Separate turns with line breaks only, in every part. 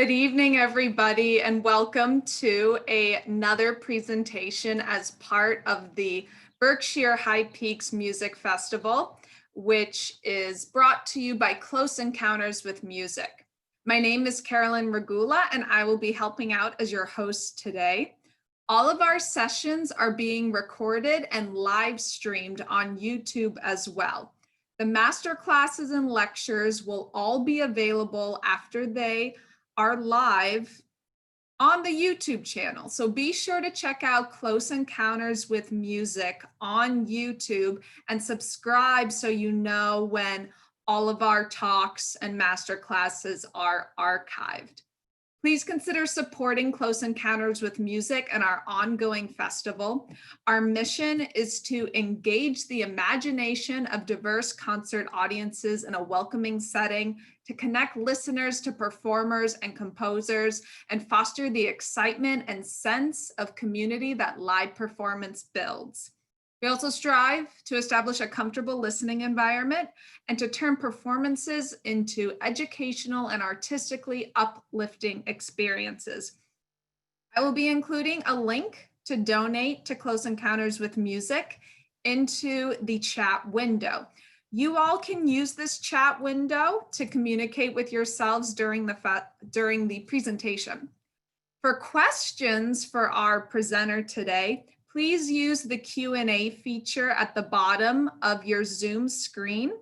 Good evening, everybody, and welcome to another presentation as part of the Berkshire High Peaks Music Festival, which is brought to you by Close Encounters with Music. My name is Carolyn Regula, and I will be helping out as your host today. All of our sessions are being recorded and live streamed on YouTube as well. The master classes and lectures will all be available after they are live on the YouTube channel. So be sure to check out Close Encounters with Music on YouTube and subscribe so you know when all of our talks and master classes are archived. Please consider supporting Close Encounters with Music and our ongoing festival. Our mission is to engage the imagination of diverse concert audiences in a welcoming setting, to connect listeners to performers and composers, and foster the excitement and sense of community that live performance builds. We also strive to establish a comfortable listening environment and to turn performances into educational and artistically uplifting experiences. I will be including a link to donate to Close Encounters with Music into the chat window. You all can use this chat window to communicate with yourselves during the presentation. For questions for our presenter today, please use the Q&A feature at the bottom of your Zoom screen.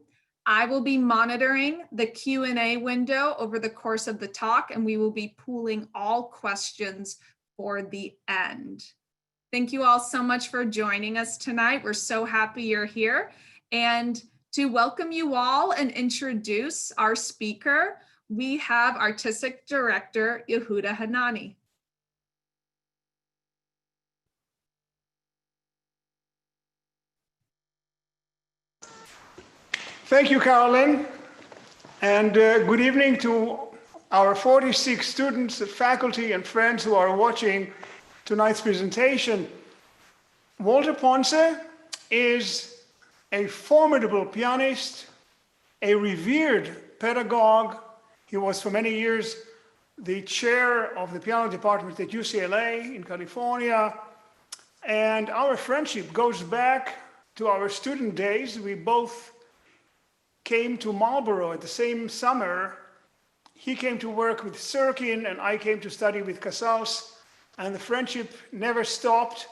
I will be monitoring the Q&A window over the course of the talk, and we will be pooling all questions for the end. Thank you all so much for joining us tonight. We're so happy you're here. And to welcome you all and introduce our speaker, we have Artistic Director Yehuda Hanani.
Thank you, Carolyn, and good evening to our 46 students, faculty, and friends who are watching tonight's presentation. Walter Ponce is a formidable pianist, a revered pedagogue. He was for many years the chair of the piano department at UCLA in California, and our friendship goes back to our student days. We both came to Marlborough at the same summer. He came to work with Sirkin and I came to study with Casals, and the friendship never stopped.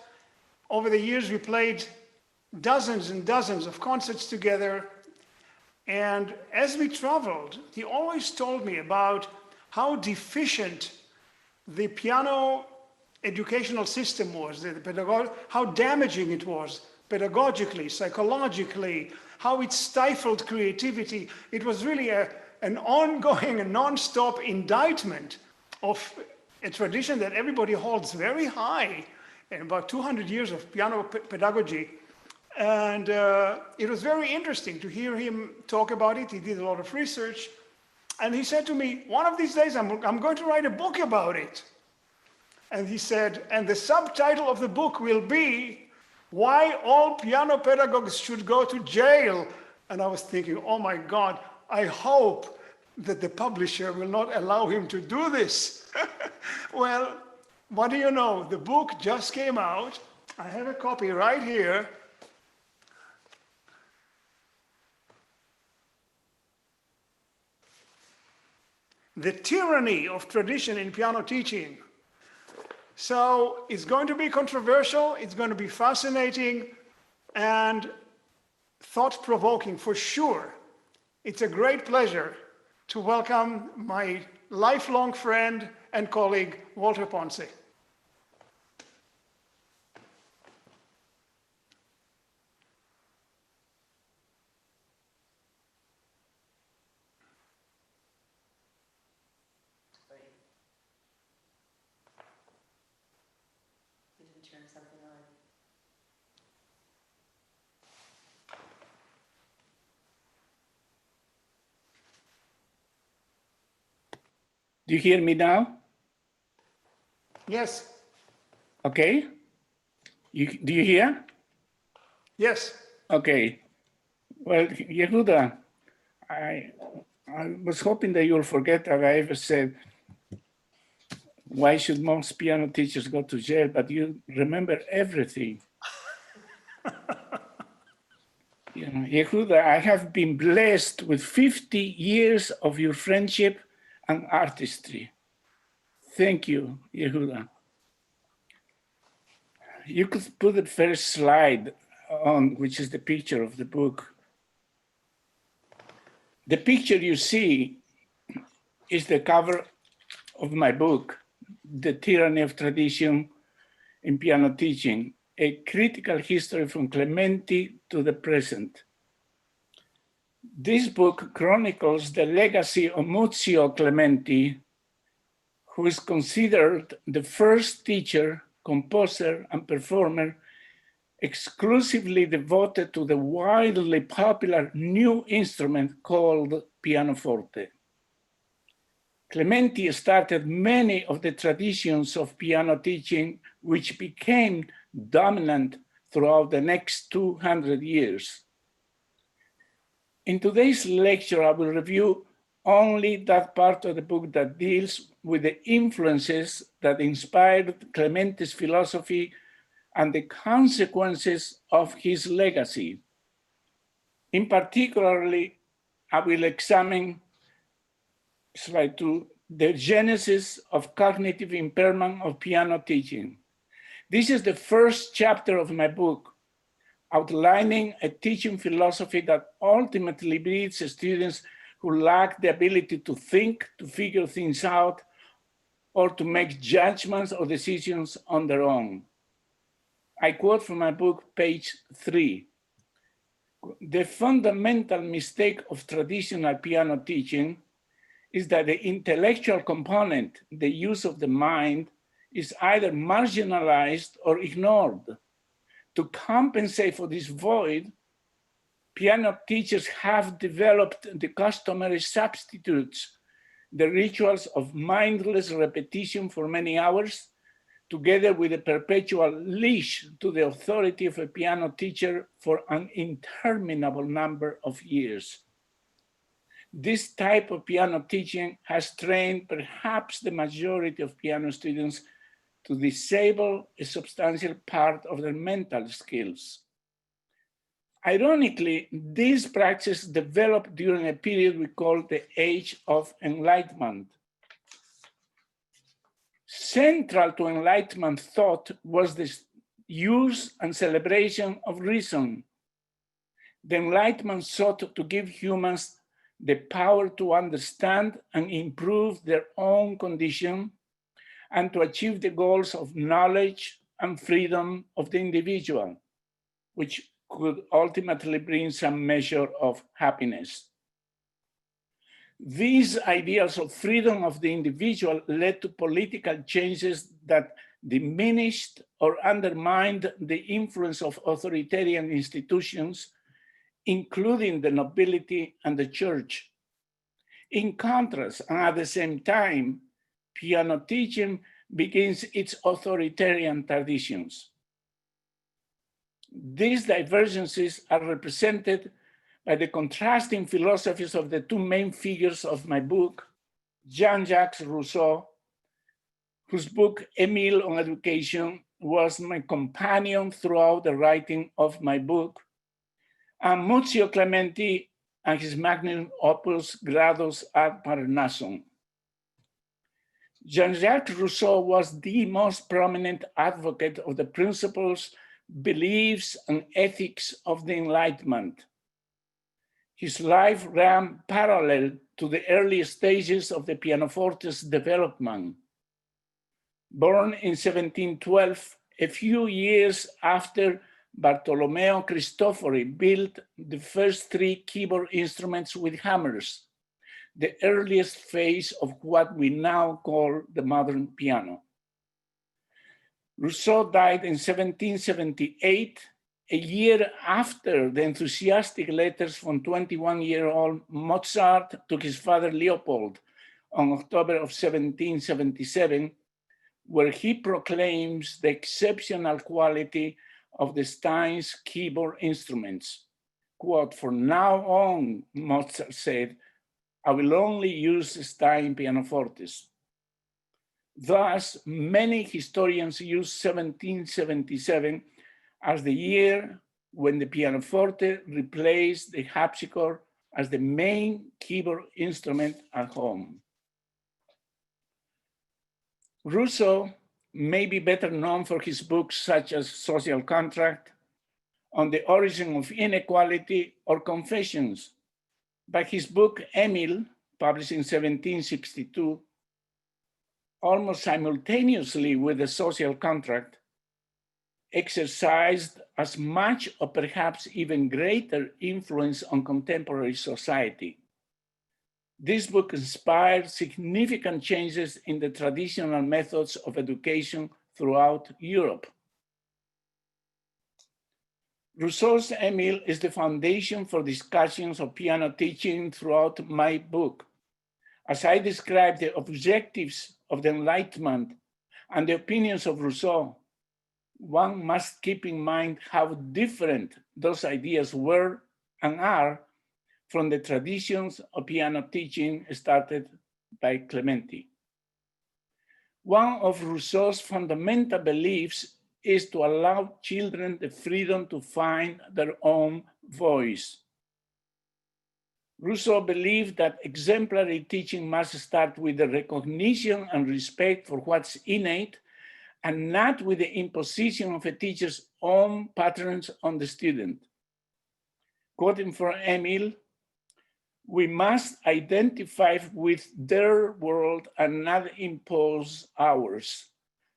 Over the years, we played dozens and dozens of concerts together. And as we traveled, he always told me about how deficient the piano educational system was, how damaging it was pedagogically, psychologically, how it stifled creativity. It was really an ongoing and non-stop indictment of a tradition that everybody holds very high, and about 200 years of piano pedagogy. And it was very interesting to hear him talk about it. He did a lot of research. And he said to me, one of these days, I'm going to write a book about it. And he said, and the subtitle of the book will be, Why All Piano Pedagogues Should Go to Jail. And I was thinking, oh my God, I hope that the publisher will not allow him to do this. Well, what do you know? The book just came out. I have a copy right here. The Tyranny of Tradition in Piano Teaching. So it's going to be controversial, it's going to be fascinating and thought-provoking for sure. It's a great pleasure to welcome my lifelong friend and colleague, Walter Ponce.
Do you hear me now?
Yes.
Okay. Do you hear?
Yes.
Okay. Well, Yehuda, I was hoping that you'll forget that I ever said why should most piano teachers go to jail, but you remember everything. You know, Yehuda, I have been blessed with 50 years of your friendship and artistry. Thank you, Yehuda. You could put the first slide on, which is the picture of the book. The picture you see is the cover of my book, The Tyranny of Tradition in Piano Teaching, a critical history from Clementi to the present. This book chronicles the legacy of Muzio Clementi, who is considered the first teacher, composer, and performer exclusively devoted to the widely popular new instrument called pianoforte. Clementi started many of the traditions of piano teaching, which became dominant throughout the next 200 years. In today's lecture, I will review only that part of the book that deals with the influences that inspired Clementi's philosophy and the consequences of his legacy. In particularly, I will examine, slide 2, the genesis of cognitive impairment of piano teaching. This is the first chapter of my book, outlining a teaching philosophy that ultimately breeds students who lack the ability to think, to figure things out, or to make judgments or decisions on their own. I quote from my book, page 3. The fundamental mistake of traditional piano teaching is that the intellectual component, the use of the mind, is either marginalized or ignored. To compensate for this void, piano teachers have developed the customary substitutes, the rituals of mindless repetition for many hours, together with a perpetual leash to the authority of a piano teacher for an interminable number of years. This type of piano teaching has trained perhaps the majority of piano students to disable a substantial part of their mental skills. Ironically, this practice developed during a period we call the Age of Enlightenment. Central to Enlightenment thought was the use and celebration of reason. The Enlightenment sought to give humans the power to understand and improve their own condition and to achieve the goals of knowledge and freedom of the individual, which could ultimately bring some measure of happiness. These ideals of freedom of the individual led to political changes that diminished or undermined the influence of authoritarian institutions, including the nobility and the church. In contrast, and at the same time, piano teaching begins its authoritarian traditions. These divergences are represented by the contrasting philosophies of the two main figures of my book, Jean-Jacques Rousseau, whose book, Émile on Education, was my companion throughout the writing of my book, and Muzio Clementi and his magnum opus, Gradus ad Parnassum. Jean-Jacques Rousseau was the most prominent advocate of the principles, beliefs, and ethics of the Enlightenment. His life ran parallel to the early stages of the pianoforte's development. Born in 1712, a few years after Bartolomeo Cristofori built the first three keyboard instruments with hammers, the earliest phase of what we now call the modern piano. Rousseau died in 1778, a year after the enthusiastic letters from 21-year-old Mozart to his father Leopold on October of 1777, where he proclaims the exceptional quality of the Stein's keyboard instruments. Quote, "From now on," Mozart said, "I will only use Stein pianofortes." Thus, many historians use 1777 as the year when the pianoforte replaced the harpsichord as the main keyboard instrument at home. Rousseau may be better known for his books such as Social Contract, On the Origin of Inequality, or Confessions, but his book Emile, published in 1762, almost simultaneously with the Social Contract, exercised as much or perhaps even greater influence on contemporary society. This book inspired significant changes in the traditional methods of education throughout Europe. Rousseau's Emile is the foundation for discussions of piano teaching throughout my book. As I describe the objectives of the Enlightenment and the opinions of Rousseau, one must keep in mind how different those ideas were and are from the traditions of piano teaching started by Clementi. One of Rousseau's fundamental beliefs is to allow children the freedom to find their own voice. Rousseau believed that exemplary teaching must start with the recognition and respect for what's innate, and not with the imposition of a teacher's own patterns on the student. Quoting from Emile, "We must identify with their world and not impose ours.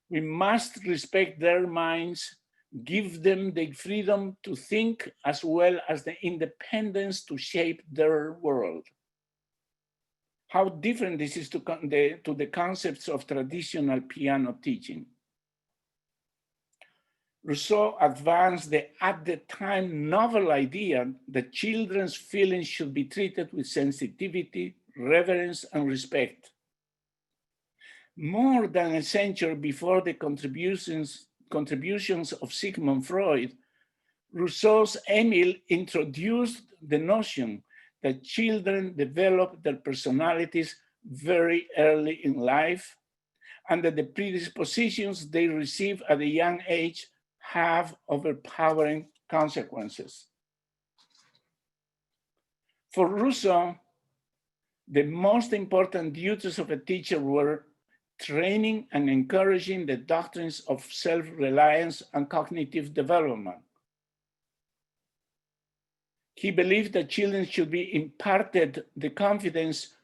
We must respect their minds, give them the freedom to think as well as the independence to shape their world." How different this is to the concepts of traditional piano teaching. Rousseau advanced the at the time novel idea that children's feelings should be treated with sensitivity, reverence, and respect. More than a century before the contributions of Sigmund Freud, Rousseau's Emile introduced the notion that children develop their personalities very early in life, and that the predispositions they receive at a young age have overpowering consequences. For Rousseau, the most important duties of a teacher were training and encouraging the doctrines of self-reliance and cognitive development. He believed that children should be imparted the confidence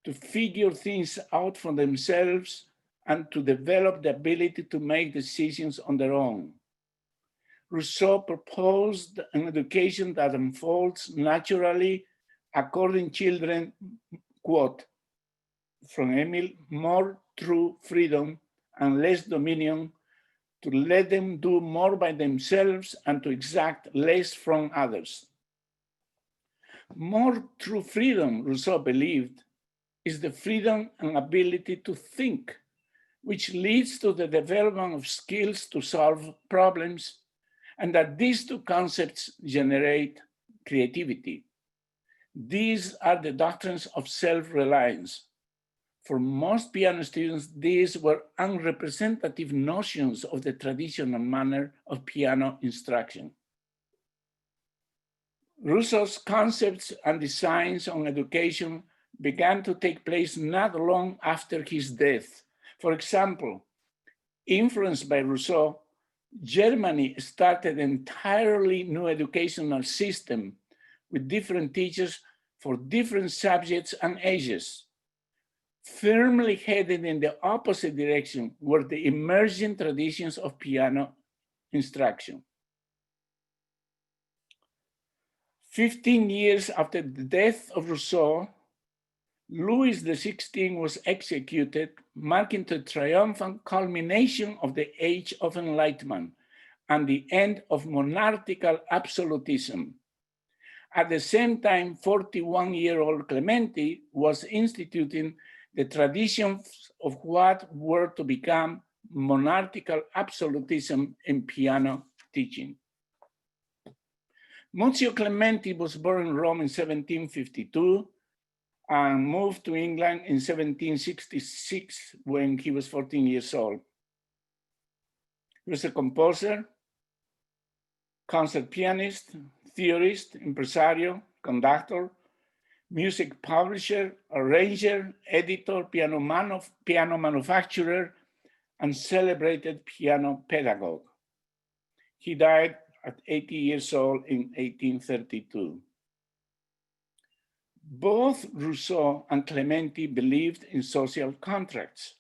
to figure things out for themselves and to develop the ability to make decisions on their own. Rousseau proposed an education that unfolds naturally according children, quote, from Emile, more true freedom and less dominion, to let them do more by themselves and to exact less from others. More true freedom, Rousseau believed, is the freedom and ability to think, which leads to the development of skills to solve problems, and that these two concepts generate creativity. These are the doctrines of self-reliance. For most piano students, these were unrepresentative notions of the traditional manner of piano instruction. Rousseau's concepts and designs on education began to take place not long after his death. For example, influenced by Rousseau, Germany started an entirely new educational system with different teachers for different subjects and ages. Firmly headed in the opposite direction were the emerging traditions of piano instruction. 15 years after the death of Rousseau, Louis XVI was executed, marking the triumphant culmination of the Age of Enlightenment and the end of monarchical absolutism. At the same time, 41-year-old Clementi was instituting the traditions of what were to become monarchical absolutism in piano teaching. Muzio Clementi was born in Rome in 1752 and moved to England in 1766 when he was 14 years old. He was a composer, concert pianist, theorist, impresario, conductor, music publisher, arranger, editor, piano manufacturer, and celebrated piano pedagogue. He died at 80 years old in 1832. Both Rousseau and Clementi believed in social contracts,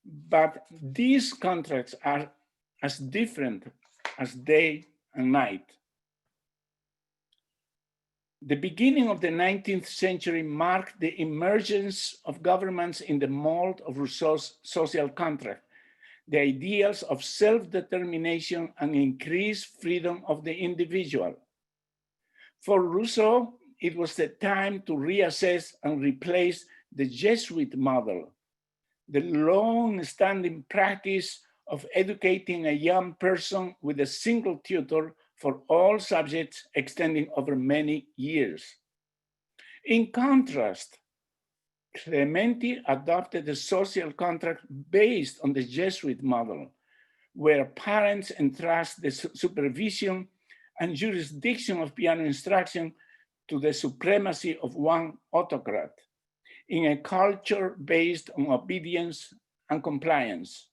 but these contracts are as different as day and night. The beginning of the 19th century marked the emergence of governments in the mold of Rousseau's social contract, the ideals of self-determination and increased freedom of the individual. For Rousseau, it was the time to reassess and replace the Jesuit model, the long-standing practice of educating a young person with a single tutor for all subjects extending over many years. In contrast, Clementi adopted a social contract based on the Jesuit model, where parents entrust the supervision and jurisdiction of piano instruction to the supremacy of one autocrat in a culture based on obedience and compliance.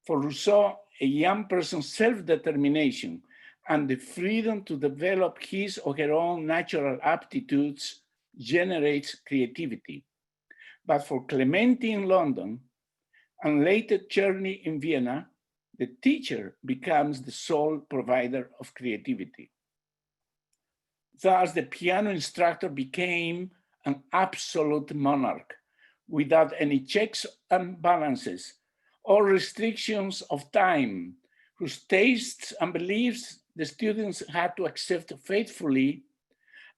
For Rousseau, a young person's self-determination and the freedom to develop his or her own natural aptitudes generates creativity. But for Clementi in London and later Czerny in Vienna, the teacher becomes the sole provider of creativity. Thus, the piano instructor became an absolute monarch without any checks and balances or restrictions of time, whose tastes and beliefs the students had to accept faithfully,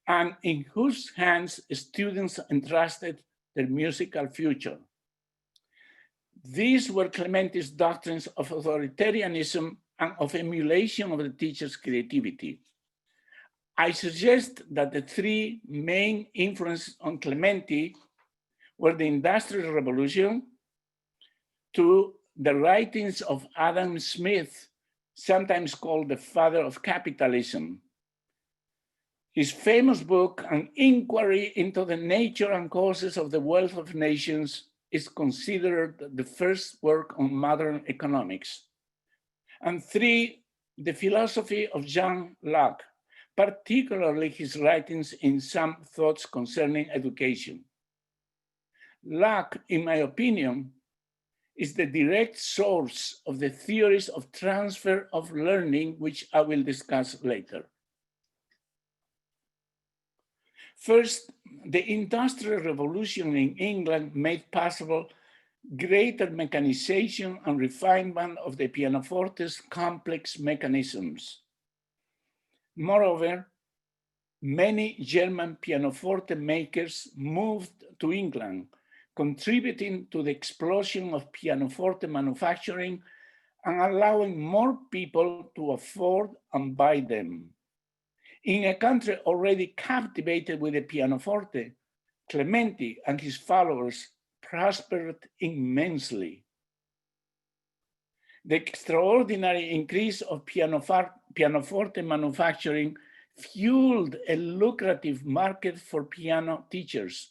and in whose hands students entrusted their musical future. These were Clementi's doctrines of authoritarianism and of emulation of the teacher's creativity. I suggest that the three main influences on Clementi were the Industrial Revolution, to the writings of Adam Smith, sometimes called the father of capitalism. His famous book, An Inquiry into the Nature and Causes of the Wealth of Nations, is considered the first work on modern economics. And three, the philosophy of Jean Locke, particularly his writings in Some Thoughts Concerning Education. Locke, in my opinion, is the direct source of the theories of transfer of learning, which I will discuss later. First, the Industrial Revolution in England made possible greater mechanization and refinement of the pianoforte's complex mechanisms. Moreover, many German pianoforte makers moved to England, contributing to the explosion of pianoforte manufacturing and allowing more people to afford and buy them. In a country already captivated with the pianoforte, Clementi and his followers prospered immensely. The extraordinary increase of pianoforte manufacturing fueled a lucrative market for piano teachers.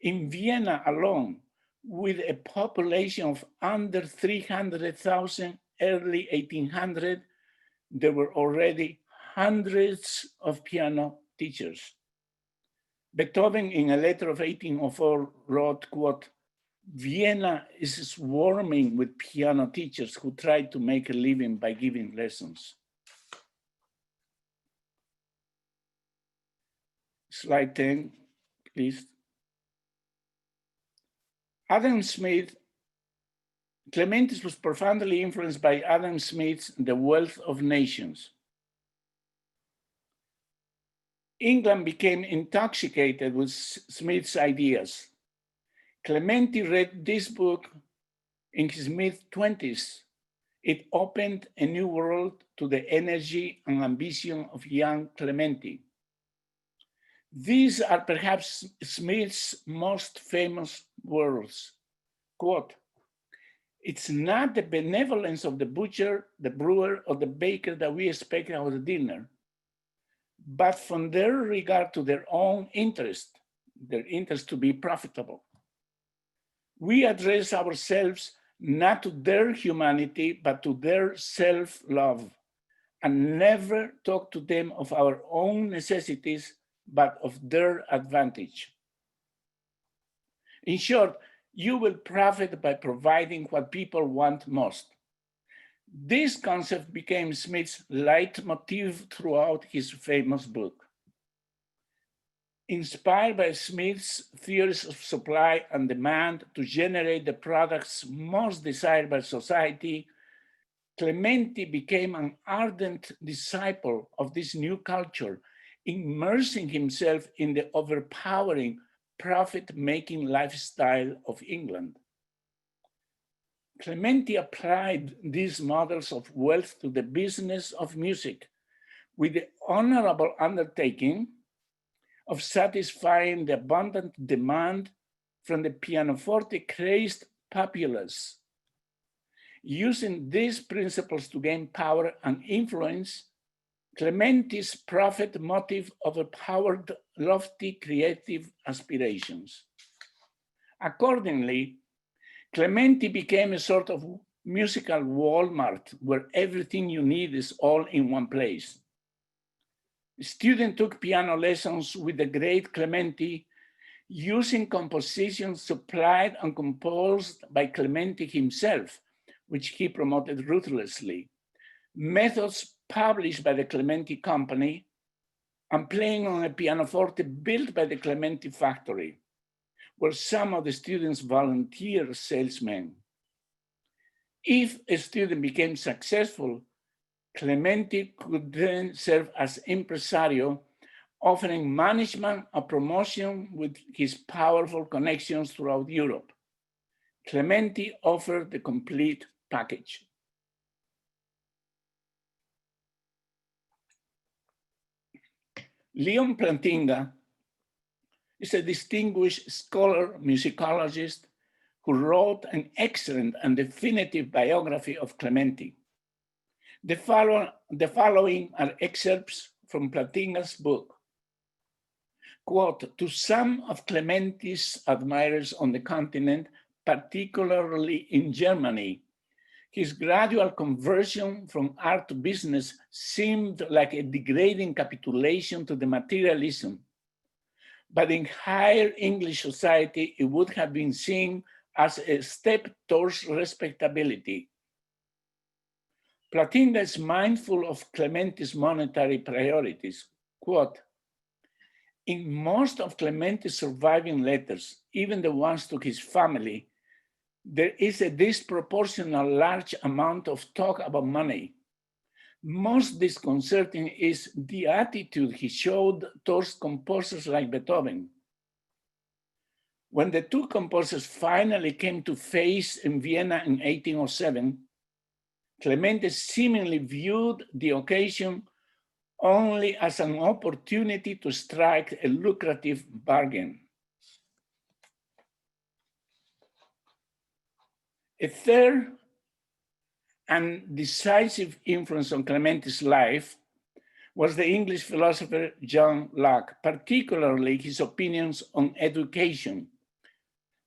In Vienna alone, with a population of under 300,000 early 1800, there were already hundreds of piano teachers. Beethoven, in a letter of 1804, wrote, quote, "Vienna is swarming with piano teachers who try to make a living by giving lessons." Slide 10, please. Adam Smith, Clementi was profoundly influenced by Adam Smith's The Wealth of Nations. England became intoxicated with Smith's ideas. Clementi read this book in his mid-20s. It opened a new world to the energy and ambition of young Clementi. These are perhaps Smith's most famous words. Quote, "It's not the benevolence of the butcher, the brewer, or the baker that we expect out of dinner, but from their regard to their own interest to be profitable. We address ourselves not to their humanity, but to their self-love, and never talk to them of our own necessities, but of their advantage. In short, you will profit by providing what people want most." This concept became Smith's leitmotif throughout his famous book. Inspired by Smith's theories of supply and demand to generate the products most desired by society, Clementi became an ardent disciple of this new culture, immersing himself in the overpowering profit-making lifestyle of England. Clementi applied these models of wealth to the business of music with the honorable undertaking of satisfying the abundant demand from the pianoforte-crazed populace. Using these principles to gain power and influence, Clementi's profit motive overpowered lofty creative aspirations. Accordingly, Clementi became a sort of musical Walmart where everything you need is all in one place. The student took piano lessons with the great Clementi, using compositions supplied and composed by Clementi himself, which he promoted ruthlessly, methods published by the Clementi Company, and playing on a pianoforte built by the Clementi factory, where some of the students volunteered as salesmen. If a student became successful, Clementi could then serve as impresario, offering management and promotion with his powerful connections throughout Europe. Clementi offered the complete package. Leon Plantinga is a distinguished scholar, musicologist, who wrote an excellent and definitive biography of Clementi. The following are excerpts from Plantinga's book. Quote, "To some of Clementi's admirers on the continent, particularly in Germany, his gradual conversion from art to business seemed like a degrading capitulation to the materialism. But in higher English society, it would have been seen as a step towards respectability. Plantinga is mindful of Clementi's monetary priorities. Quote, "In most of Clementi's surviving letters, even the ones to his family, there is a disproportional large amount of talk about money. Most disconcerting is the attitude he showed towards composers like Beethoven. When the two composers finally came to face in Vienna in 1807, Clementi seemingly viewed the occasion only as an opportunity to strike a lucrative bargain. A third and decisive influence on Clementi's life was the English philosopher John Locke, particularly his opinions on education.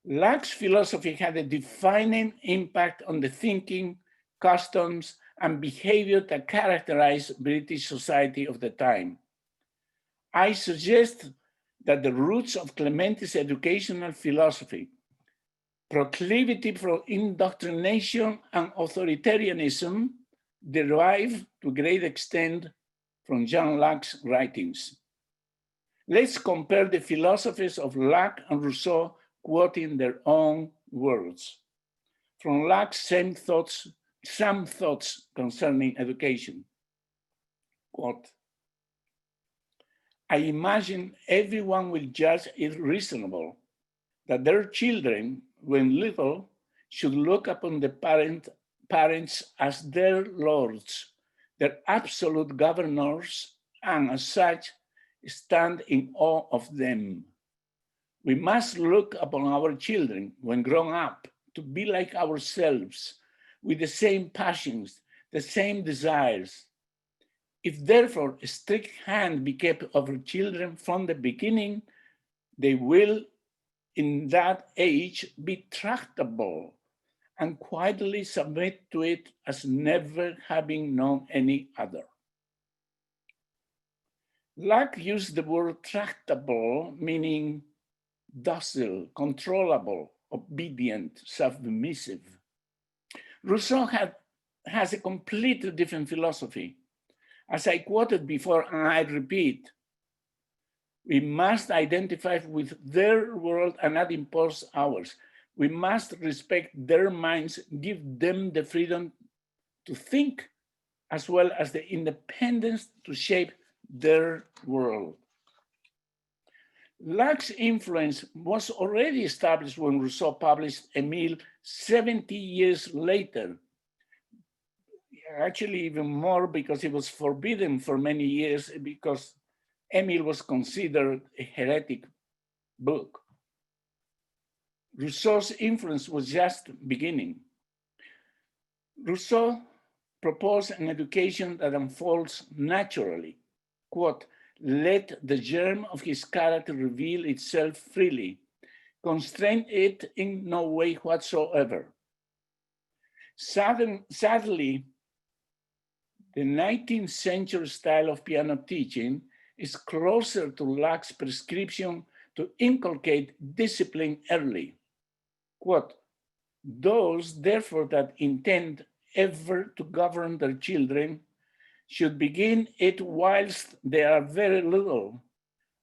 Locke's philosophy had a defining impact on the thinking, customs, and behavior that characterized British society of the time. I suggest that the roots of Clementi's educational philosophy, proclivity for indoctrination and authoritarianism, derive to a great extent from John Locke's writings. Let's compare the philosophies of Locke and Rousseau, quoting their own words. From Locke's some thoughts concerning education. Quote, "I imagine everyone will judge it reasonable that their children, when little, should look upon the parents as their lords, their absolute governors, and as such, stand in awe of them. We must look upon our children when grown up to be like ourselves, with the same passions, the same desires. If therefore a strict hand be kept over children from the beginning, they will in that age be tractable and quietly submit to it as never having known any other. Locke used the word tractable, meaning docile, controllable, obedient, submissive. Rousseau has a completely different philosophy. As I quoted before, and I repeat, we must identify with their world and not impose ours. We must respect their minds, give them the freedom to think, as well as the independence to shape their world. Locke's influence was already established when Rousseau published Emile 70 years later. Actually, even more, because it was forbidden for many years because Emile was considered a heretic book. Rousseau's influence was just beginning. Rousseau proposed an education that unfolds naturally. Quote, let the germ of his character reveal itself freely. Constrain it in no way whatsoever. Sadly, the 19th century style of piano teaching is closer to Locke's prescription to inculcate discipline early. Quote, those, therefore, that intend ever to govern their children should begin it whilst they are very little,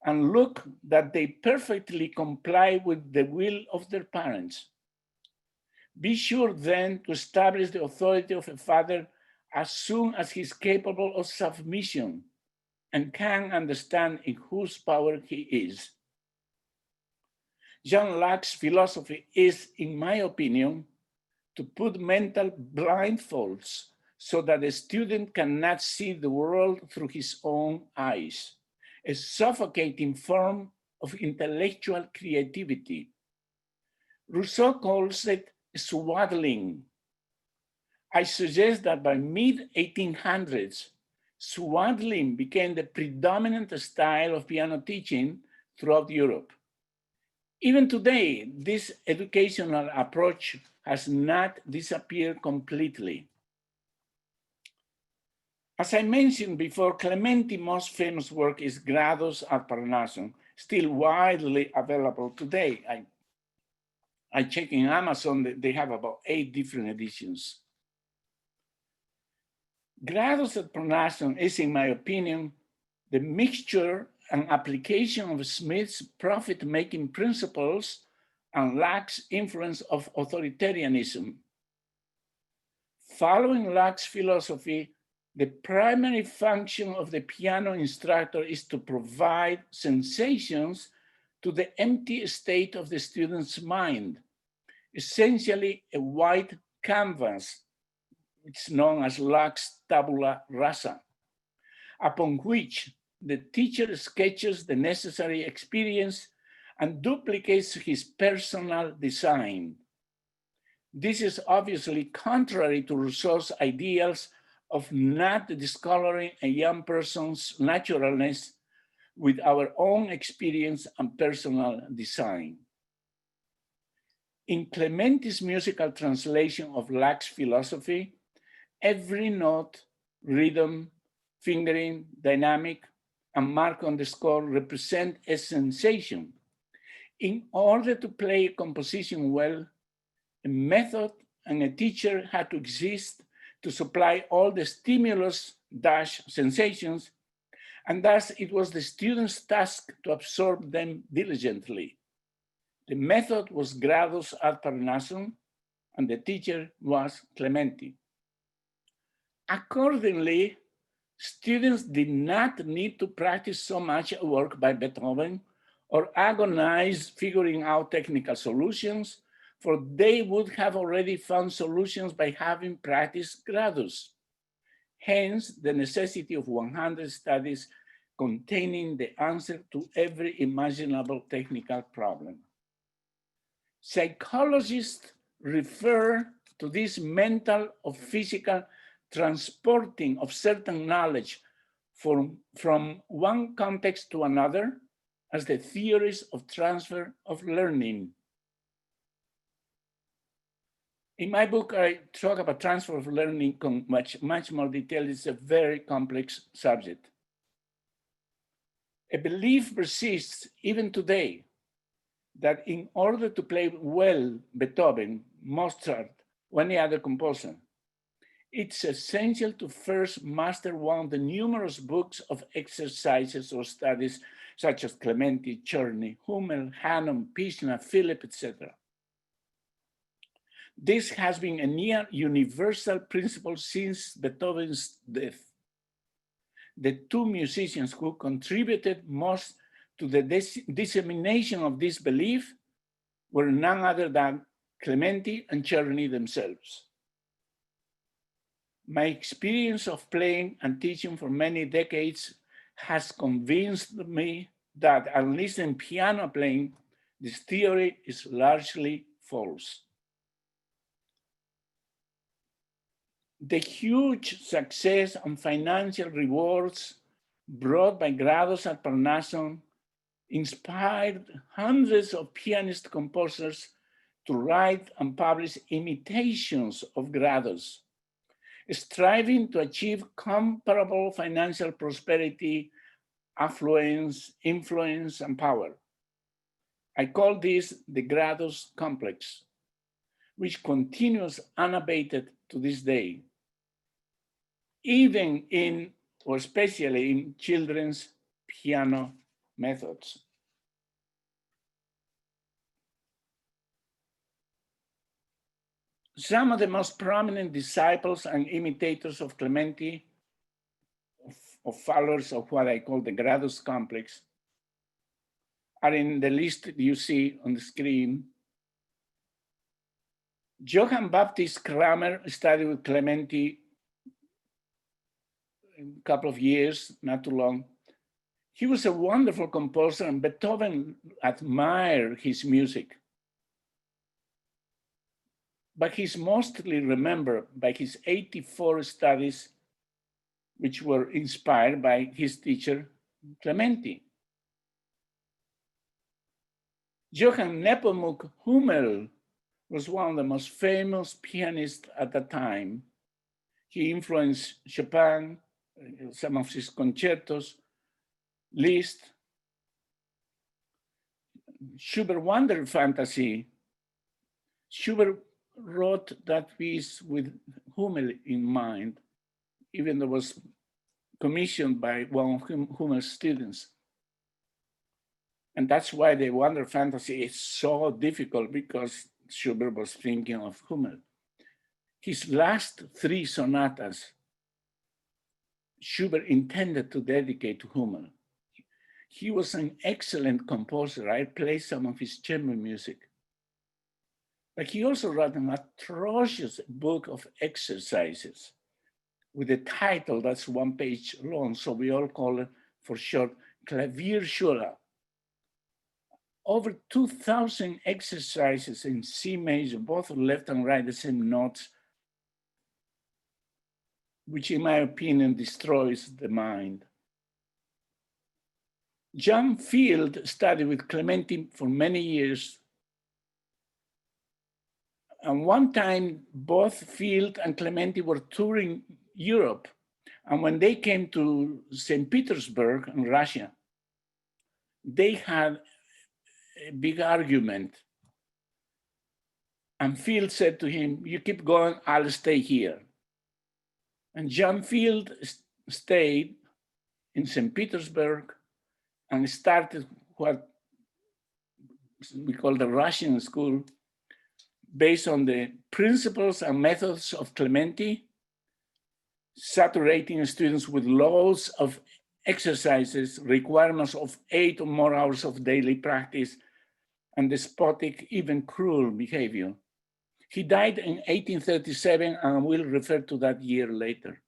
and look that they perfectly comply with the will of their parents. Be sure then to establish the authority of a father as soon as he is capable of submission and can understand in whose power he is. Jean Locke's philosophy is, in my opinion, to put mental blindfolds so that the student cannot see the world through his own eyes, a suffocating form of intellectual creativity. Rousseau calls it swaddling. I suggest that by mid-1800s, swaddling became the predominant style of piano teaching throughout Europe. Even today, this educational approach has not disappeared completely. As I mentioned before, Clementi's most famous work is Gradus ad Parnassum, still widely available today. I checked in Amazon, they have about 8 different editions. Gradus ad Parnassum is, in my opinion, the mixture and application of Smith's profit-making principles and Locke's influence of authoritarianism. Following Locke's philosophy, the primary function of the piano instructor is to provide sensations to the empty state of the student's mind, essentially a white canvas. It's known as Locke's tabula rasa, upon which the teacher sketches the necessary experience and duplicates his personal design. This is obviously contrary to Rousseau's ideals of not discoloring a young person's naturalness with our own experience and personal design. In Clementi's musical translation of Locke's philosophy, every note, rhythm, fingering, dynamic, and mark on the score represent a sensation. In order to play a composition well, a method and a teacher had to exist to supply all the stimulus sensations, and thus it was the student's task to absorb them diligently. The method was Gradus ad Parnassum, and the teacher was Clementi. Accordingly, students did not need to practice so much work by Beethoven or agonize figuring out technical solutions, for they would have already found solutions by having practiced Gradus. Hence, the necessity of 100 studies containing the answer to every imaginable technical problem. Psychologists refer to this mental or physical transporting of certain knowledge from one context to another as the theories of transfer of learning. In my book, I talk about transfer of learning in much more detail. It's a very complex subject. A belief persists even today that in order to play well Beethoven, Mozart, or any other composer, it's essential to first master one of the numerous books of exercises or studies, such as Clementi, Czerny, Hummel, Hanon, Pichna, Philip, etc. This has been a near universal principle since Beethoven's death. The two musicians who contributed most to the dissemination of this belief were none other than Clementi and Czerny themselves. My experience of playing and teaching for many decades has convinced me that, at least in piano playing, this theory is largely false. The huge success and financial rewards brought by Gradus at Parnasson inspired hundreds of pianist composers to write and publish imitations of Gradus, striving to achieve comparable financial prosperity, affluence, influence, and power. I call this the Gradus complex, which continues unabated to this day, even in, or especially in, children's piano methods. Some of the most prominent disciples and imitators of Clementi, of followers of what I call the Gradus complex, are in the list you see on the screen. Johann Baptist Kramer studied with Clementi a couple of years, not too long. He was a wonderful composer, and Beethoven admired his music. But he's mostly remembered by his 84 studies, which were inspired by his teacher, Clementi. Johann Nepomuk Hummel was one of the most famous pianists at the time. He influenced Chopin, some of his concertos, Liszt, Schubert Wonder Fantasy. Schubert wrote that piece with Hummel in mind, even though it was commissioned by one of Hummel's students. And that's why the Wonder Fantasy is so difficult, because Schubert was thinking of Hummel. His last three sonatas, Schubert intended to dedicate to Hummel. He was an excellent composer. I played some of his chamber music. But he also wrote an atrocious book of exercises with a title that's one page long, so we all call it for short Klavierschule. Over 2,000 exercises in C major, both left and right, the same notes, which in my opinion destroys the mind. John Field studied with Clementi for many years. And one time, both Field and Clementi were touring Europe. And when they came to St. Petersburg in Russia, they had a big argument. And Field said to him, "You keep going, I'll stay here." And John Field stayed in St. Petersburg and started what we call the Russian school, based on the principles and methods of Clementi, saturating students with loads of exercises, requirements of 8 or more hours of daily practice, and despotic, even cruel behavior. He died in 1837, and we'll refer to that year later.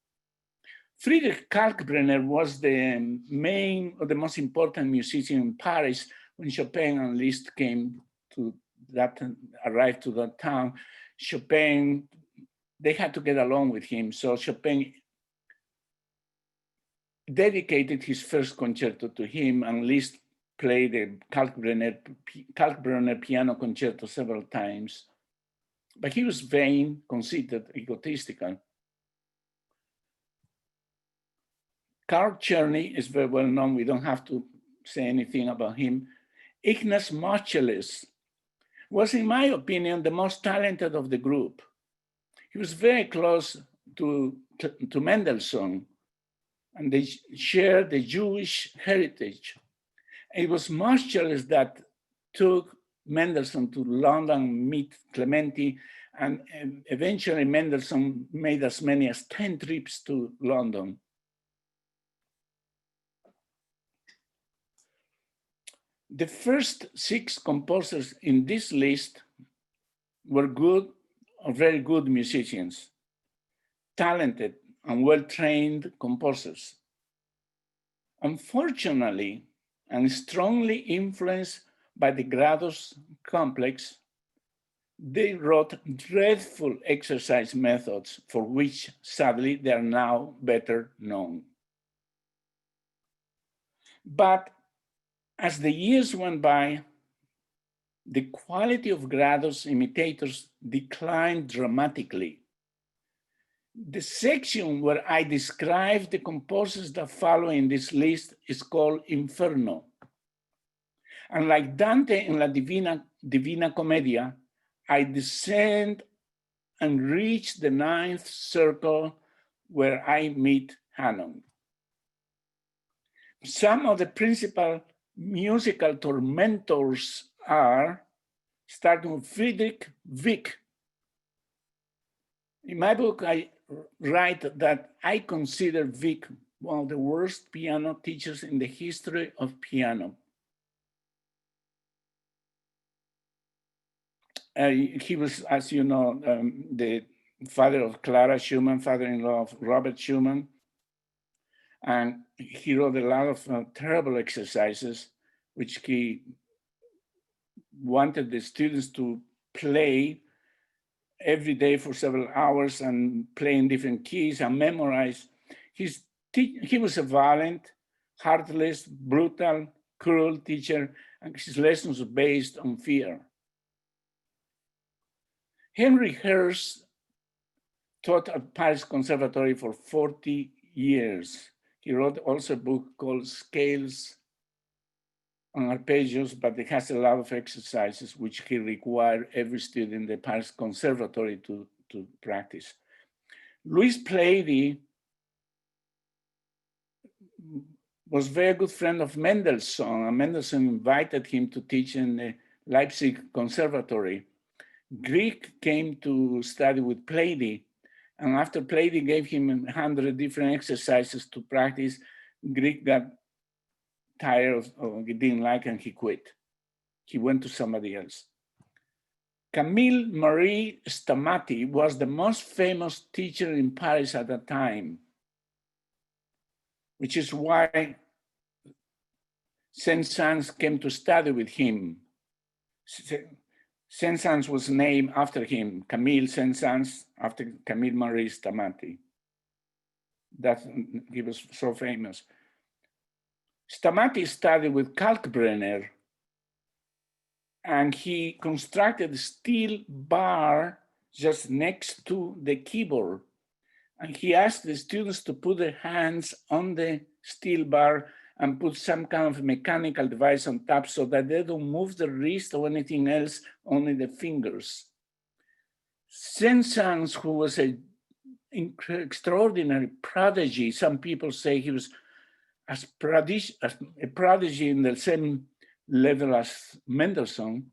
Friedrich Kalkbrenner was the main or the most important musician in Paris when Chopin and Liszt arrived to that town. Chopin, they had to get along with him. So Chopin dedicated his first concerto to him, and Liszt played the Kalkbrenner piano concerto several times. But he was vain, conceited, egotistical. Karl Czerny is very well known. We don't have to say anything about him. Ignaz Moscheles was, in my opinion, the most talented of the group. He was very close to Mendelssohn, and they shared the Jewish heritage. It was Moscheles that took Mendelssohn to London, meet Clementi, and eventually Mendelssohn made as many as 10 trips to London. The first 6 composers in this list were good or very good musicians, talented and well-trained composers. Unfortunately, and strongly influenced by the gradus complex, they wrote dreadful exercise methods for which, sadly, they are now better known. But as the years went by, the quality of gradus imitators declined dramatically. The section where I describe the composers that follow in this list is called Inferno. And like Dante in La Divina Commedia, I descend and reach the 9th circle where I meet Hannon. Some of the principal musical tormentors are, starting with Friedrich Wieck. In my book, I write that I consider Wieck one of the worst piano teachers in the history of piano. He was, as you know, the father of Clara Schumann, father-in-law of Robert Schumann. And he wrote a lot of terrible exercises, which he wanted the students to play every day for several hours and play in different keys and memorize. He was a violent, heartless, brutal, cruel teacher, and his lessons were based on fear. Henry Herz taught at Paris Conservatory for 40 years. He wrote also a book called Scales and Arpeggios, but it has a lot of exercises which he required every student in the Paris Conservatory to practice. Louis Plaidy was a very good friend of Mendelssohn, and Mendelssohn invited him to teach in the Leipzig Conservatory. Grieg came to study with Plaidy, and after Plaidy gave him 100 different exercises to practice, Grieg got tired of he didn't like, and he quit. He went to somebody else. Camille Marie Stamaty was the most famous teacher in Paris at that time, which is why Saint-Saëns came to study with him. Saint-Saëns was named after him, Camille Saint-Saëns, after Camille Marie Stamaty. He was so famous. Stamaty studied with Kalkbrenner, and he constructed a steel bar just next to the keyboard. And he asked the students to put their hands on the steel bar and put some kind of mechanical device on top so that they don't move the wrist or anything else, only the fingers. Saint-Saëns, who was an extraordinary prodigy, some people say he was as a prodigy in the same level as Mendelssohn.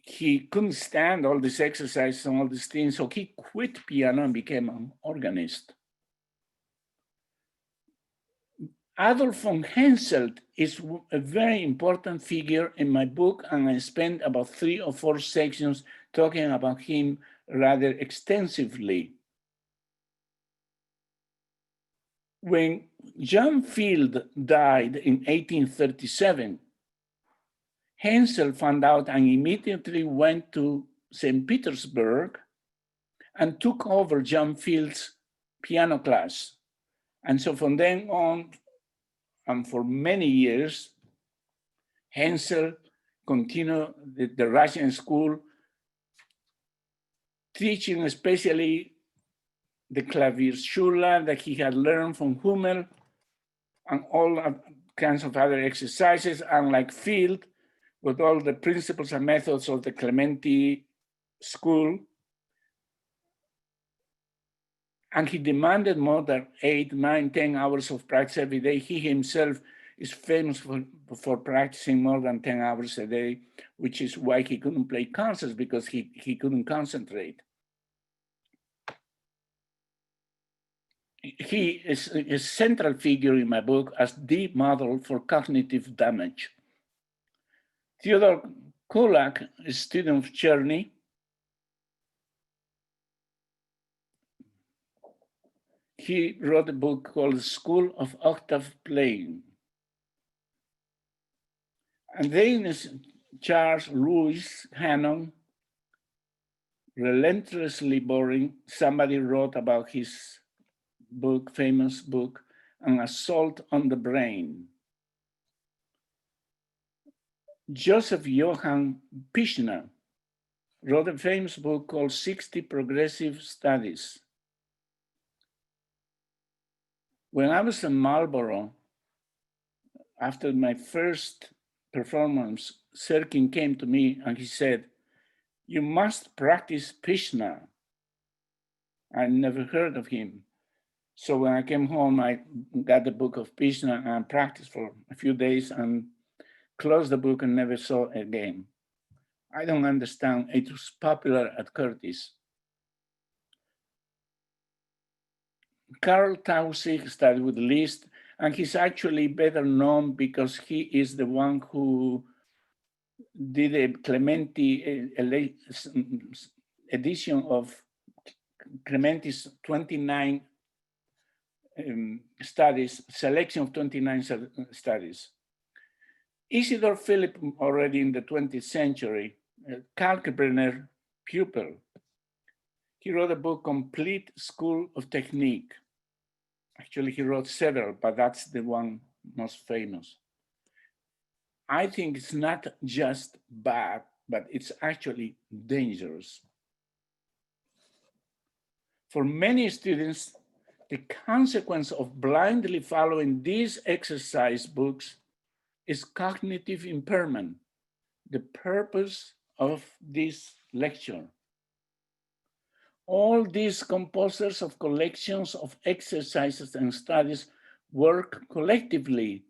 He couldn't stand all this exercise and all these things, so he quit piano and became an organist. Adolf von Henselt is a very important figure in my book, and I spent about 3 or 4 sections talking about him rather extensively. When John Field died in 1837, Hensel found out and immediately went to St. Petersburg and took over John Field's piano class. And so from then on, and for many years, Hensel continued the Russian school, teaching especially the Klavierschule that he had learned from Hummel and all kinds of other exercises, unlike Field, with all the principles and methods of the Clementi school. And he demanded more than 8, 9, 10 hours of practice every day. He himself is famous for practicing more than 10 hours a day, which is why he couldn't play concerts, because he couldn't concentrate. He is a central figure in my book as the model for cognitive damage. Theodore Kullak, a student of Czerny, he wrote a book called School of Octave Playing. And then Charles Louis Hannon, relentlessly boring. Somebody wrote about his book, famous book, An Assault on the Brain. Joseph Johann Pichner wrote a famous book called 60 Progressive Studies. When I was in Marlborough, after my first performance, Serkin came to me and he said, "You must practice Pichner." I never heard of him. So when I came home, I got the book of Pichner and practiced for a few days and closed the book and never saw it again. I don't understand. It was popular at Curtis. Karl Tausig studied with Liszt, and he's actually better known because he is the one who did a Clementi edition of Clementi's 29 studies, selection of 29 studies. Isidor Philipp, already in the 20th century, Kalkbrenner pupil, he wrote a book, Complete School of Technique. Actually, he wrote several, but that's the one most famous. I think it's not just bad, but it's actually dangerous. For many students, the consequence of blindly following these exercise books is cognitive impairment, the purpose of this lecture. All these composers of collections of exercises and studies work collectively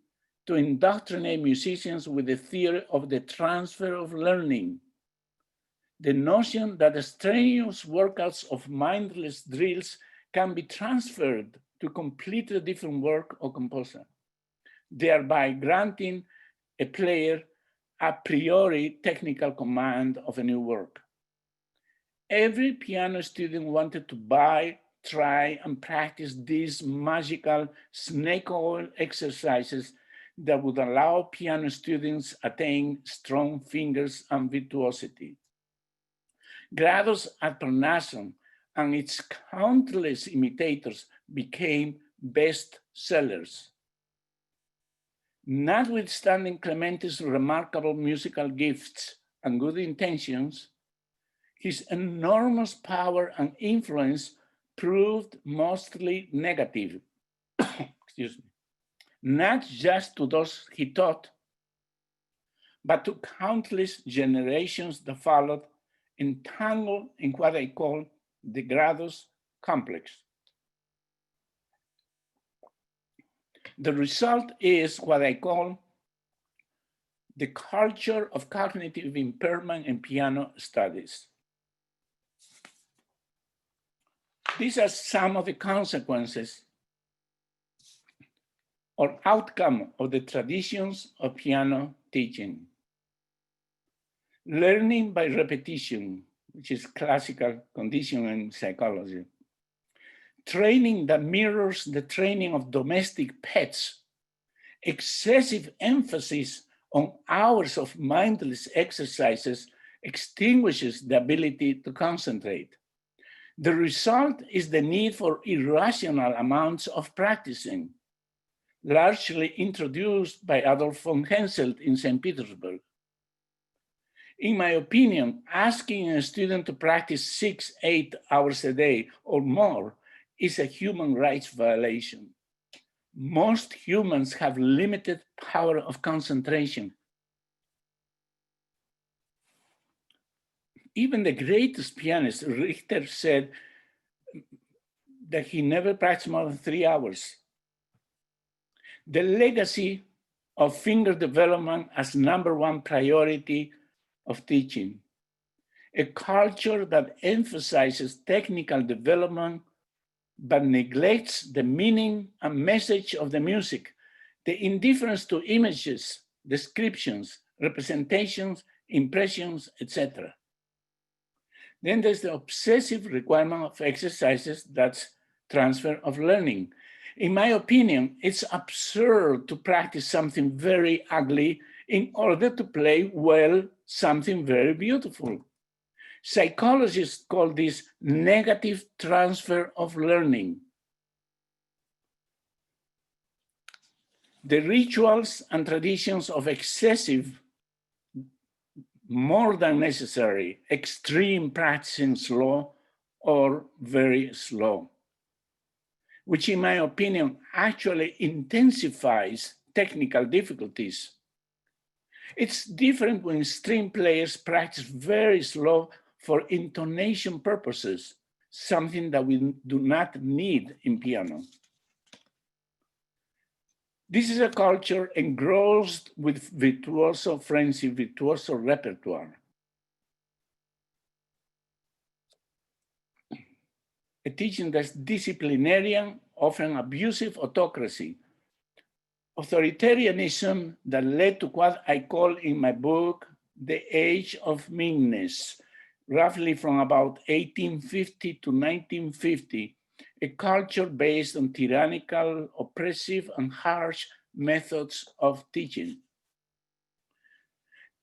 to indoctrinate musicians with the theory of the transfer of learning. The notion that the strenuous workouts of mindless drills can be transferred to completely different work or composer, thereby granting a player a priori technical command of a new work. Every piano student wanted to buy, try, and practice these magical snake oil exercises that would allow piano students attain strong fingers and virtuosity. Gradus ad Parnassum and its countless imitators became best sellers. Notwithstanding Clementi's remarkable musical gifts and good intentions, his enormous power and influence proved mostly negative, excuse me, not just to those he taught, but to countless generations that followed, entangled in what I call the Gradus complex. The result is what I call the culture of cognitive impairment in piano studies. These are some of the consequences or outcome of the traditions of piano teaching. Learning by repetition, which is classical conditioning psychology. training that mirrors the training of domestic pets, excessive emphasis on hours of mindless exercises extinguishes the ability to concentrate. The result is the need for irrational amounts of practicing, largely introduced by Adolf von Henselt in St. Petersburg. In my opinion, asking a student to practice 6-8 hours a day or more is a human rights violation. Most humans have limited power of concentration. Even the greatest pianist, Richter, said that he never practiced more than 3 hours. The legacy of finger development as #1 priority of teaching, a culture that emphasizes technical development but neglects the meaning and message of the music, the indifference to images, descriptions, representations, impressions, etc. Then there's the obsessive requirement of exercises, that's transfer of learning. In my opinion, it's absurd to practice something very ugly in order to play well something very beautiful. Psychologists call this negative transfer of learning. The rituals and traditions of excessive, more than necessary, extreme practicing slow or very slow, which in my opinion actually intensifies technical difficulties. It's different when string players practice very slow for intonation purposes, something that we do not need in piano. This is a culture engrossed with virtuoso frenzy, virtuoso repertoire. A teaching that's disciplinarian, often abusive autocracy. Authoritarianism that led to what I call in my book, the age of meanness, roughly from about 1850 to 1950, a culture based on tyrannical, oppressive, and harsh methods of teaching.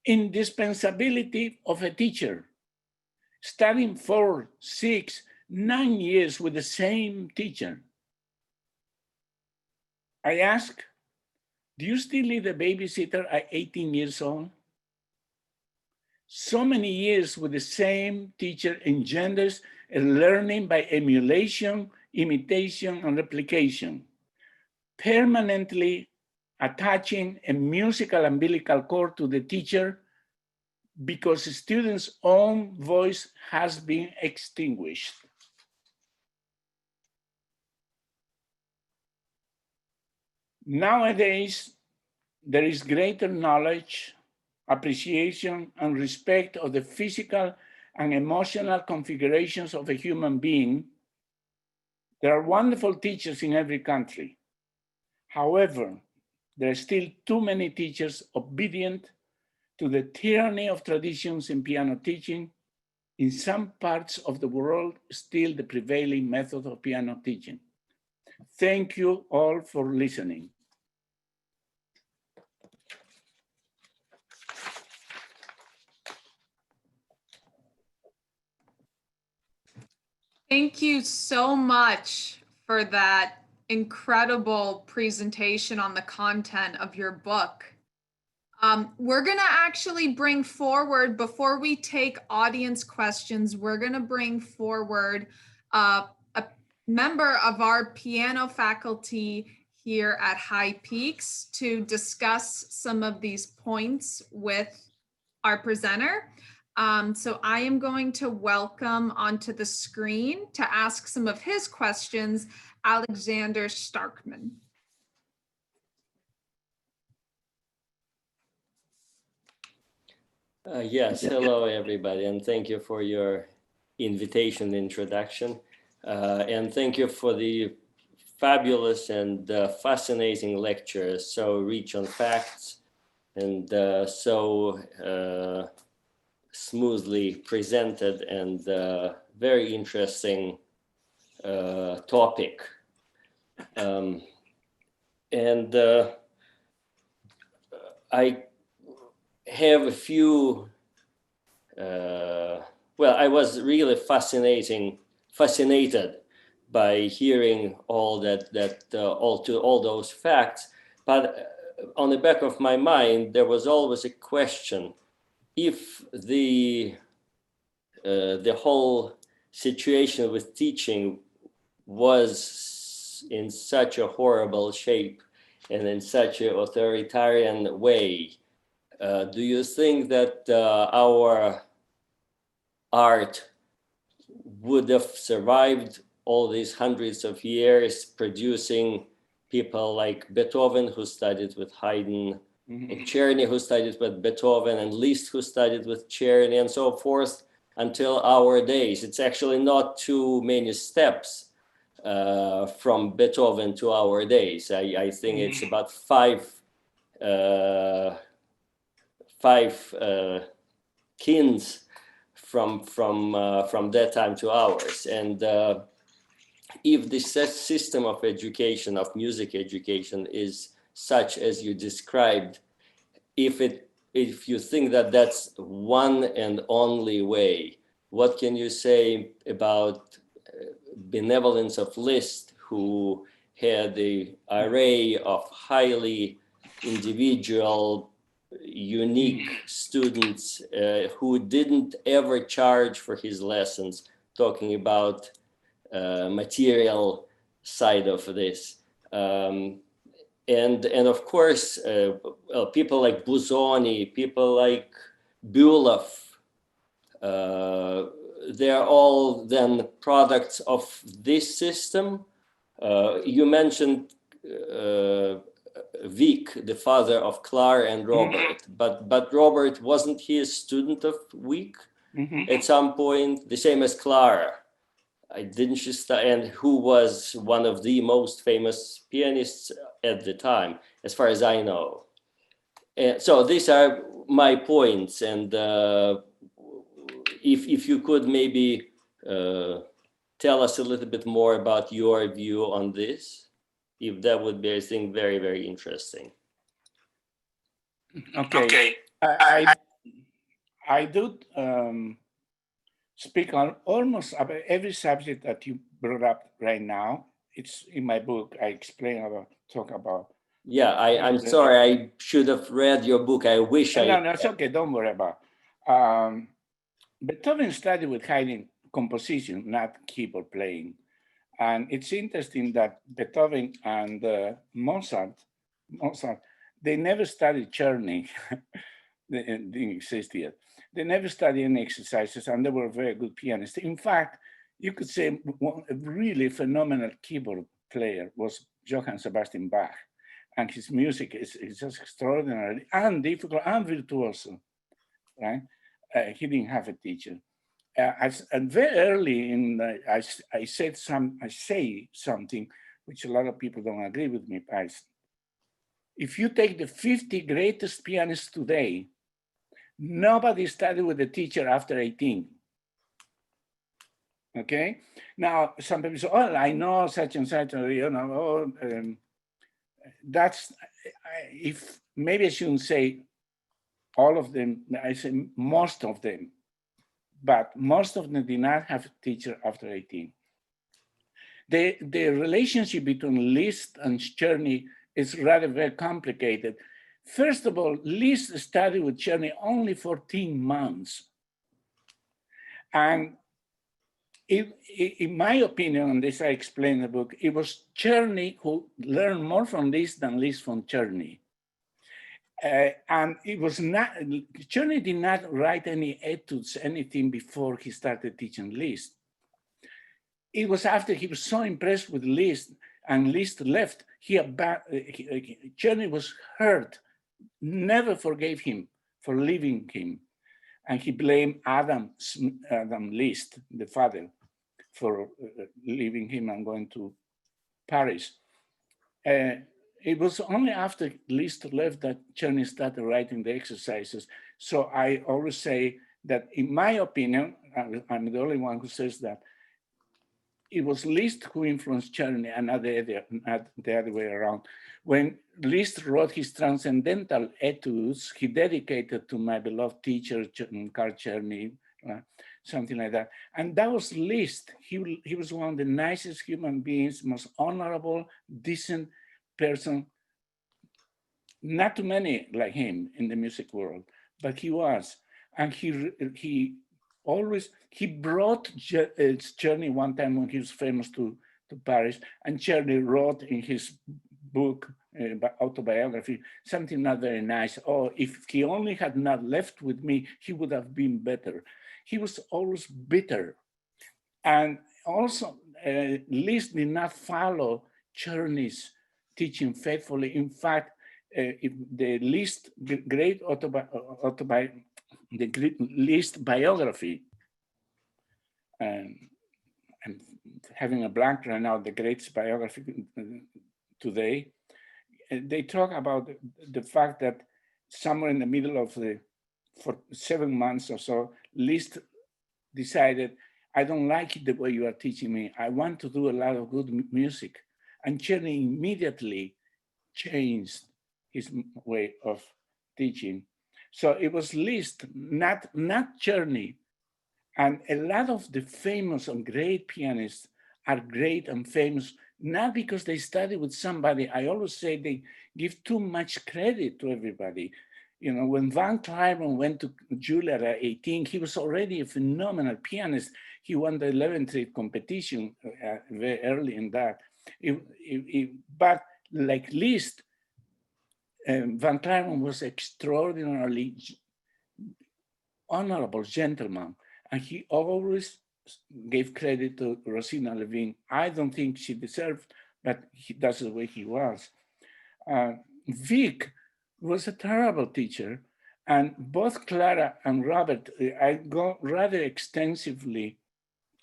Indispensability of a teacher, studying 4, 6, 9 years with the same teacher. I ask, do you still need a babysitter at 18 years old? So many years with the same teacher engenders a learning by emulation, imitation, and replication, permanently attaching a musical umbilical cord to the teacher because the student's own voice has been extinguished. Nowadays, there is greater knowledge, appreciation, and respect of the physical and emotional configurations of a human being. There are wonderful teachers in every country. However, there are still too many teachers obedient to the tyranny of traditions in piano teaching, in some parts of the world, still the prevailing method of piano teaching. Thank you all for listening.
Thank you so much for that incredible presentation on the content of your book. We're going to actually bring forward, before we take audience questions, we're going to bring forward a member of our piano faculty here at High Peaks to discuss some of these points with our presenter. So I am going to welcome onto the screen to ask some of his questions, Alexander Starkman.
Yes, hello everybody, and thank you for your invitation introduction. And thank you for the fabulous and fascinating lecture, so rich on facts and so smoothly presented and very interesting topic. And I have a few, well, I was really fascinated by hearing all all those facts, but on the back of my mind, there was always a question: if the whole situation with teaching was in such a horrible shape and in such an authoritarian way, do you think that our art would have survived all these hundreds of years, producing people like Beethoven, who studied with Haydn, and Czerny, who studied with Beethoven, and Liszt, who studied with Czerny, and so forth, until our days? It's actually not too many steps from Beethoven to our days. I think it's about five kins from that time to ours. And if the system of education, of music education, is such as you described, if you think that that's one and only way, what can you say about benevolence of Liszt, who had the array of highly individual, unique students who didn't ever charge for his lessons, talking about material side of this. And of course, people like Busoni, people like Bülow, they're all then products of this system. You mentioned Wieck, the father of Clara and Robert, but Robert, wasn't he a student of Wieck at some point? The same as Clara. Didn't she study, and who was one of the most famous pianists at the time, as far as I know. And so these are my points, and if you could maybe tell us a little bit more about your view on this, if that would be, I think, very, very interesting.
Okay. I do speak on almost about every subject that you brought up right now. It's in my book. I talk about.
Yeah, I'm sorry. I should have read your book. I wish I.
No, it's okay. Don't worry about. Beethoven studied with Haydn composition, not keyboard playing. And it's interesting that Beethoven and Mozart, they never studied Czerny. They didn't exist yet. They never studied any exercises, and they were very good pianists. In fact, you could say a really phenomenal keyboard player was Johann Sebastian Bach, and his music is just extraordinary and difficult and virtuoso, right? He didn't have a teacher. And very early in, I say something which a lot of people don't agree with me. If you take the 50 greatest pianists today, nobody studied with a teacher after 18. Okay. Now some people say, "Oh, I know such and such," you know. That's if maybe I shouldn't say all of them. I say most of them. But most of them did not have a teacher after 18. The relationship between Liszt and Czerny is rather very complicated. First of all, Liszt studied with Czerny only 14 months. And in my opinion, and this I explain in the book, it was Czerny who learned more from Liszt than Liszt from Czerny. And it was not, Czerny did not write any etudes, anything before he started teaching Liszt. It was after he was so impressed with Liszt and Liszt left, Czerny was hurt, never forgave him for leaving him. And he blamed Adam Liszt, the father, for leaving him and going to Paris. It was only after Liszt left that Czerny started writing the exercises. So I always say that, in my opinion, I'm the only one who says that, it was Liszt who influenced Czerny and not the other way around. When Liszt wrote his transcendental etudes, he dedicated to my beloved teacher, Carl Czerny, something like that. And that was Liszt. He was one of the nicest human beings, most honorable, decent person. Not too many like him in the music world, but he was. And he brought Czerny one time when he was famous to Paris, and Czerny wrote in his book, autobiography, something not very nice. Oh, if he only had not left with me, he would have been better. He was always bitter. And also, Liszt did not follow Czerny's teaching faithfully. In fact, the Liszt great the Liszt biography, and I'm having a blank right now, the great biography today, they talk about the fact that somewhere in the middle of for 7 months or so, Liszt decided, I don't like it the way you are teaching me. I want to do a lot of good music. And Czerny immediately changed his way of teaching. So it was Liszt, not Czerny. And a lot of the famous and great pianists are great and famous, not because they study with somebody. I always say they give too much credit to everybody. You know, when Van Cliburn went to Juilliard at 18, he was already a phenomenal pianist. He won the 11th Street competition very early in that. But like Liszt, Van Cliburn was extraordinarily honorable gentleman, and he always gave credit to Rosina Levine. I don't think she deserved, but that's the way he was. Vic was a terrible teacher, and both Clara and Robert, I go rather extensively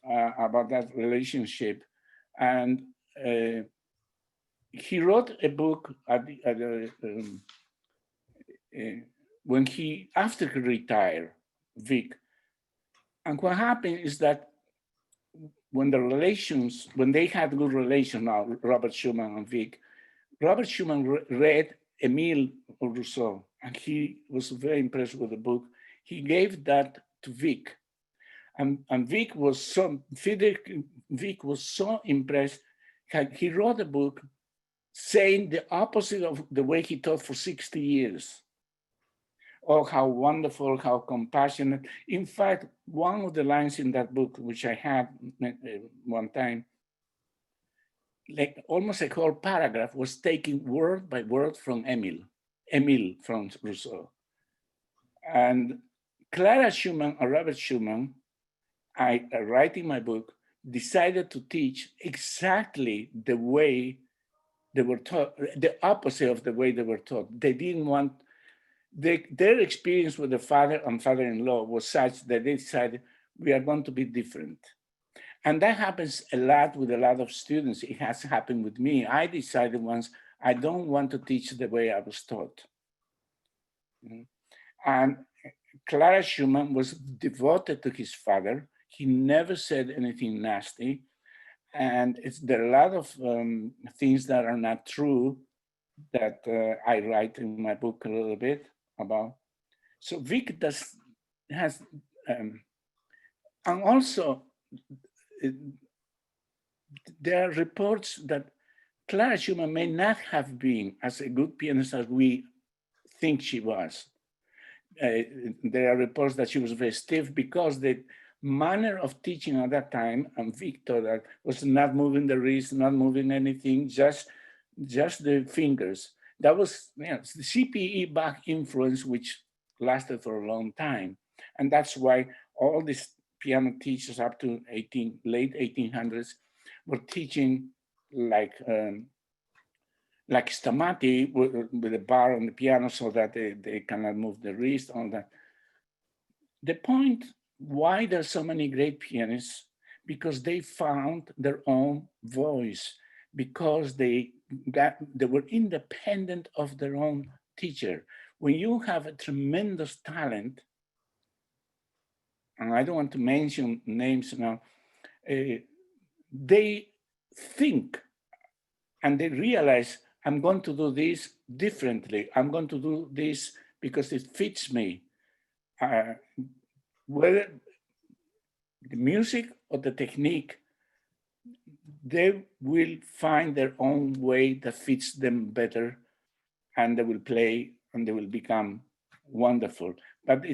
about that relationship, and he wrote a book when after he retired, Vic. And what happened is that when they had good relations now, Robert Schumann and Vic, Robert Schumann read Émile Rousseau, and he was very impressed with the book. He gave that to Vic. And Vic was so impressed, he wrote a book saying the opposite of the way he taught for 60 years. Oh, how wonderful, how compassionate. In fact, one of the lines in that book, which I had one time, like almost a whole paragraph was taken word by word from Émile from Rousseau. And Clara Schumann and Robert Schumann, I write in my book, decided to teach exactly the way they were taught, the opposite of the way they were taught. They didn't want, their experience with the father and father-in-law was such that they decided we are going to be different. And that happens a lot with a lot of students. It has happened with me. I decided once, I don't want to teach the way I was taught. And Clara Schumann was devoted to his father. He never said anything nasty. And there are a lot of things that are not true that I write in my book a little bit about. So Vic has, and also there are reports that Clara Schumann may not have been as a good pianist as we think she was. There are reports that she was very stiff because the manner of teaching at that time, and Victor, that was not moving the wrist, not moving anything, just the fingers. That was the CPE Bach influence, which lasted for a long time. And that's why all these piano teachers up to late 1800s were teaching like Stamati with a bar on the piano so that they cannot move the wrist, all that. The point why there's so many great pianists, because they found their own voice, because they were independent of their own teacher. When you have a tremendous talent, and I don't want to mention names now, they think and they realize, I'm going to do this differently. I'm going to do this because it fits me. Whether the music or the technique, they will find their own way that fits them better, and they will play and they will become wonderful. But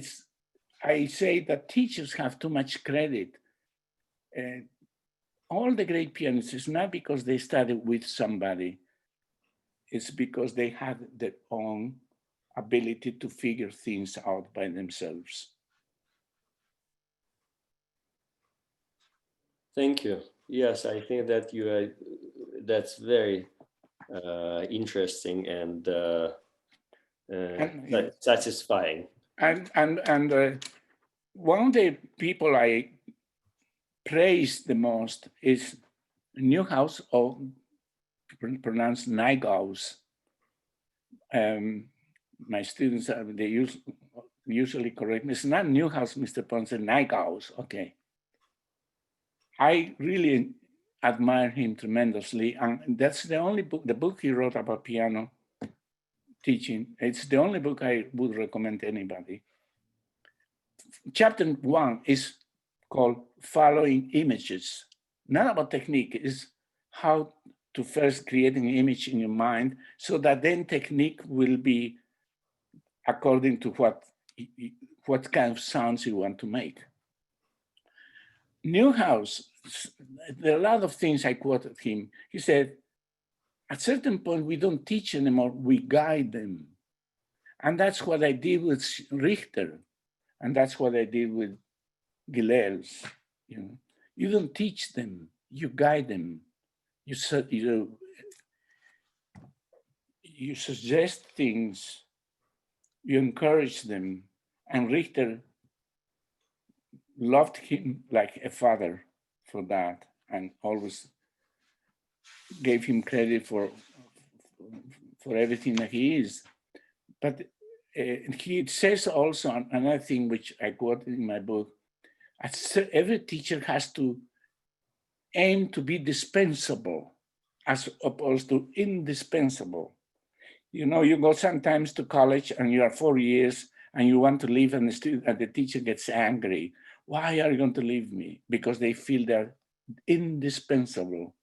I say that teachers have too much credit. All the great pianists, it's not because they studied with somebody, it's because they had their own ability to figure things out by themselves.
Thank you. Yes, I think that that's very interesting and satisfying.
And one of the people I praise the most is Newhouse, or pronounced Nygaus. My students, they usually correct me. It's not Newhouse, Mr. Ponce, Nygaus. Okay. I really admire him tremendously, and that's the only book, the book he wrote about piano teaching. It's the only book I would recommend to anybody. Chapter 1 is called Following Images. Not about technique, it's how to first create an image in your mind so that then technique will be according to what kind of sounds you want to make. Newhouse, there are a lot of things I quoted him. He said, at a certain point, we don't teach anymore, we guide them. And that's what I did with Richter. And that's what I did with Gilels. You don't teach them, you guide them. You suggest things, you encourage them. And Richter loved him like a father for that, and always gave him credit for everything that he is. But he says also another thing which I quoted in my book: every teacher has to aim to be dispensable as opposed to indispensable. You go sometimes to college and you are 4 years and you want to leave, and the teacher gets angry. Why are you going to leave me? Because they feel they're indispensable.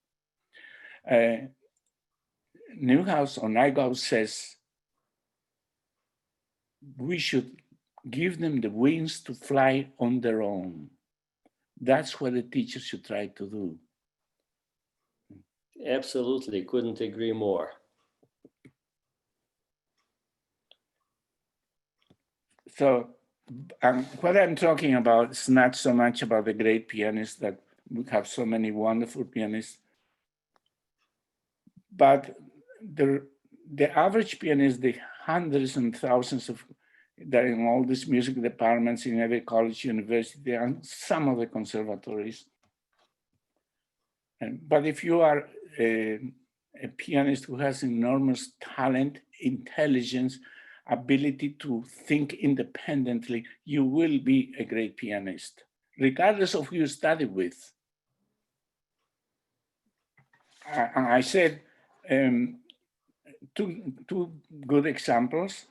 Newhouse or Nygaus says, we should give them the wings to fly on their own. That's what the teacher should try to do.
Absolutely, couldn't agree more.
So what I'm talking about is not so much about the great pianists, that we have so many wonderful pianists, but the average pianist, the hundreds and thousands of that in all these music departments in every college, university, and some of the conservatories. But if you are a pianist who has enormous talent, intelligence, ability to think independently, you will be a great pianist, regardless of who you study with. And I said two good examples,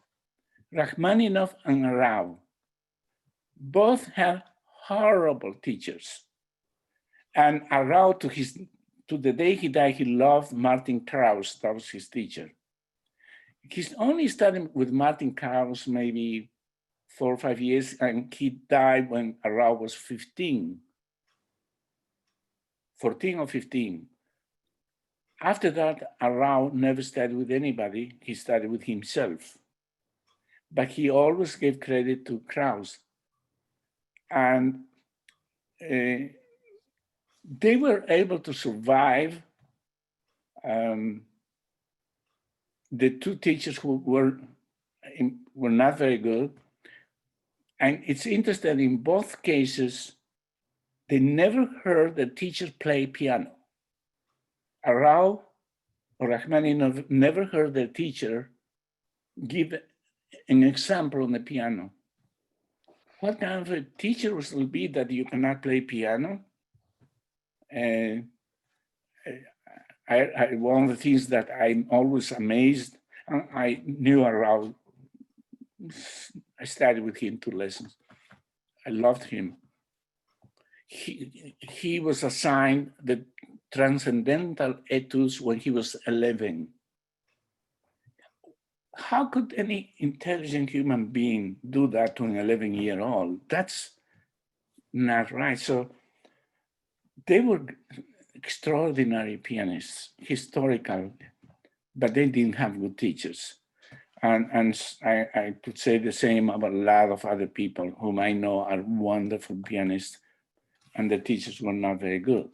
Rachmaninoff and Rao. Both had horrible teachers. And Rao, to the day he died, he loved Martin Krauss. That was his teacher. He's only studied with Martin Krauss maybe 4 or 5 years, and he died when Rao was 14 or 15. After that, Rao never studied with anybody. He studied with himself. But he always gave credit to Krauss. And they were able to survive the two teachers who were not very good. And it's interesting, in both cases, they never heard the teacher play piano. Rao or Rachmaninoff never heard their teacher give an example on the piano. What kind of a teacher will be that you cannot play piano? one of the things that I'm always amazed, I knew around, I studied with him 2 lessons. I loved him. He was assigned the transcendental etudes when he was 11. How could any intelligent human being do that to an 11-year-old? That's not right. So they were extraordinary pianists, historical, but they didn't have good teachers. And I could say the same about a lot of other people whom I know are wonderful pianists, and the teachers were not very good.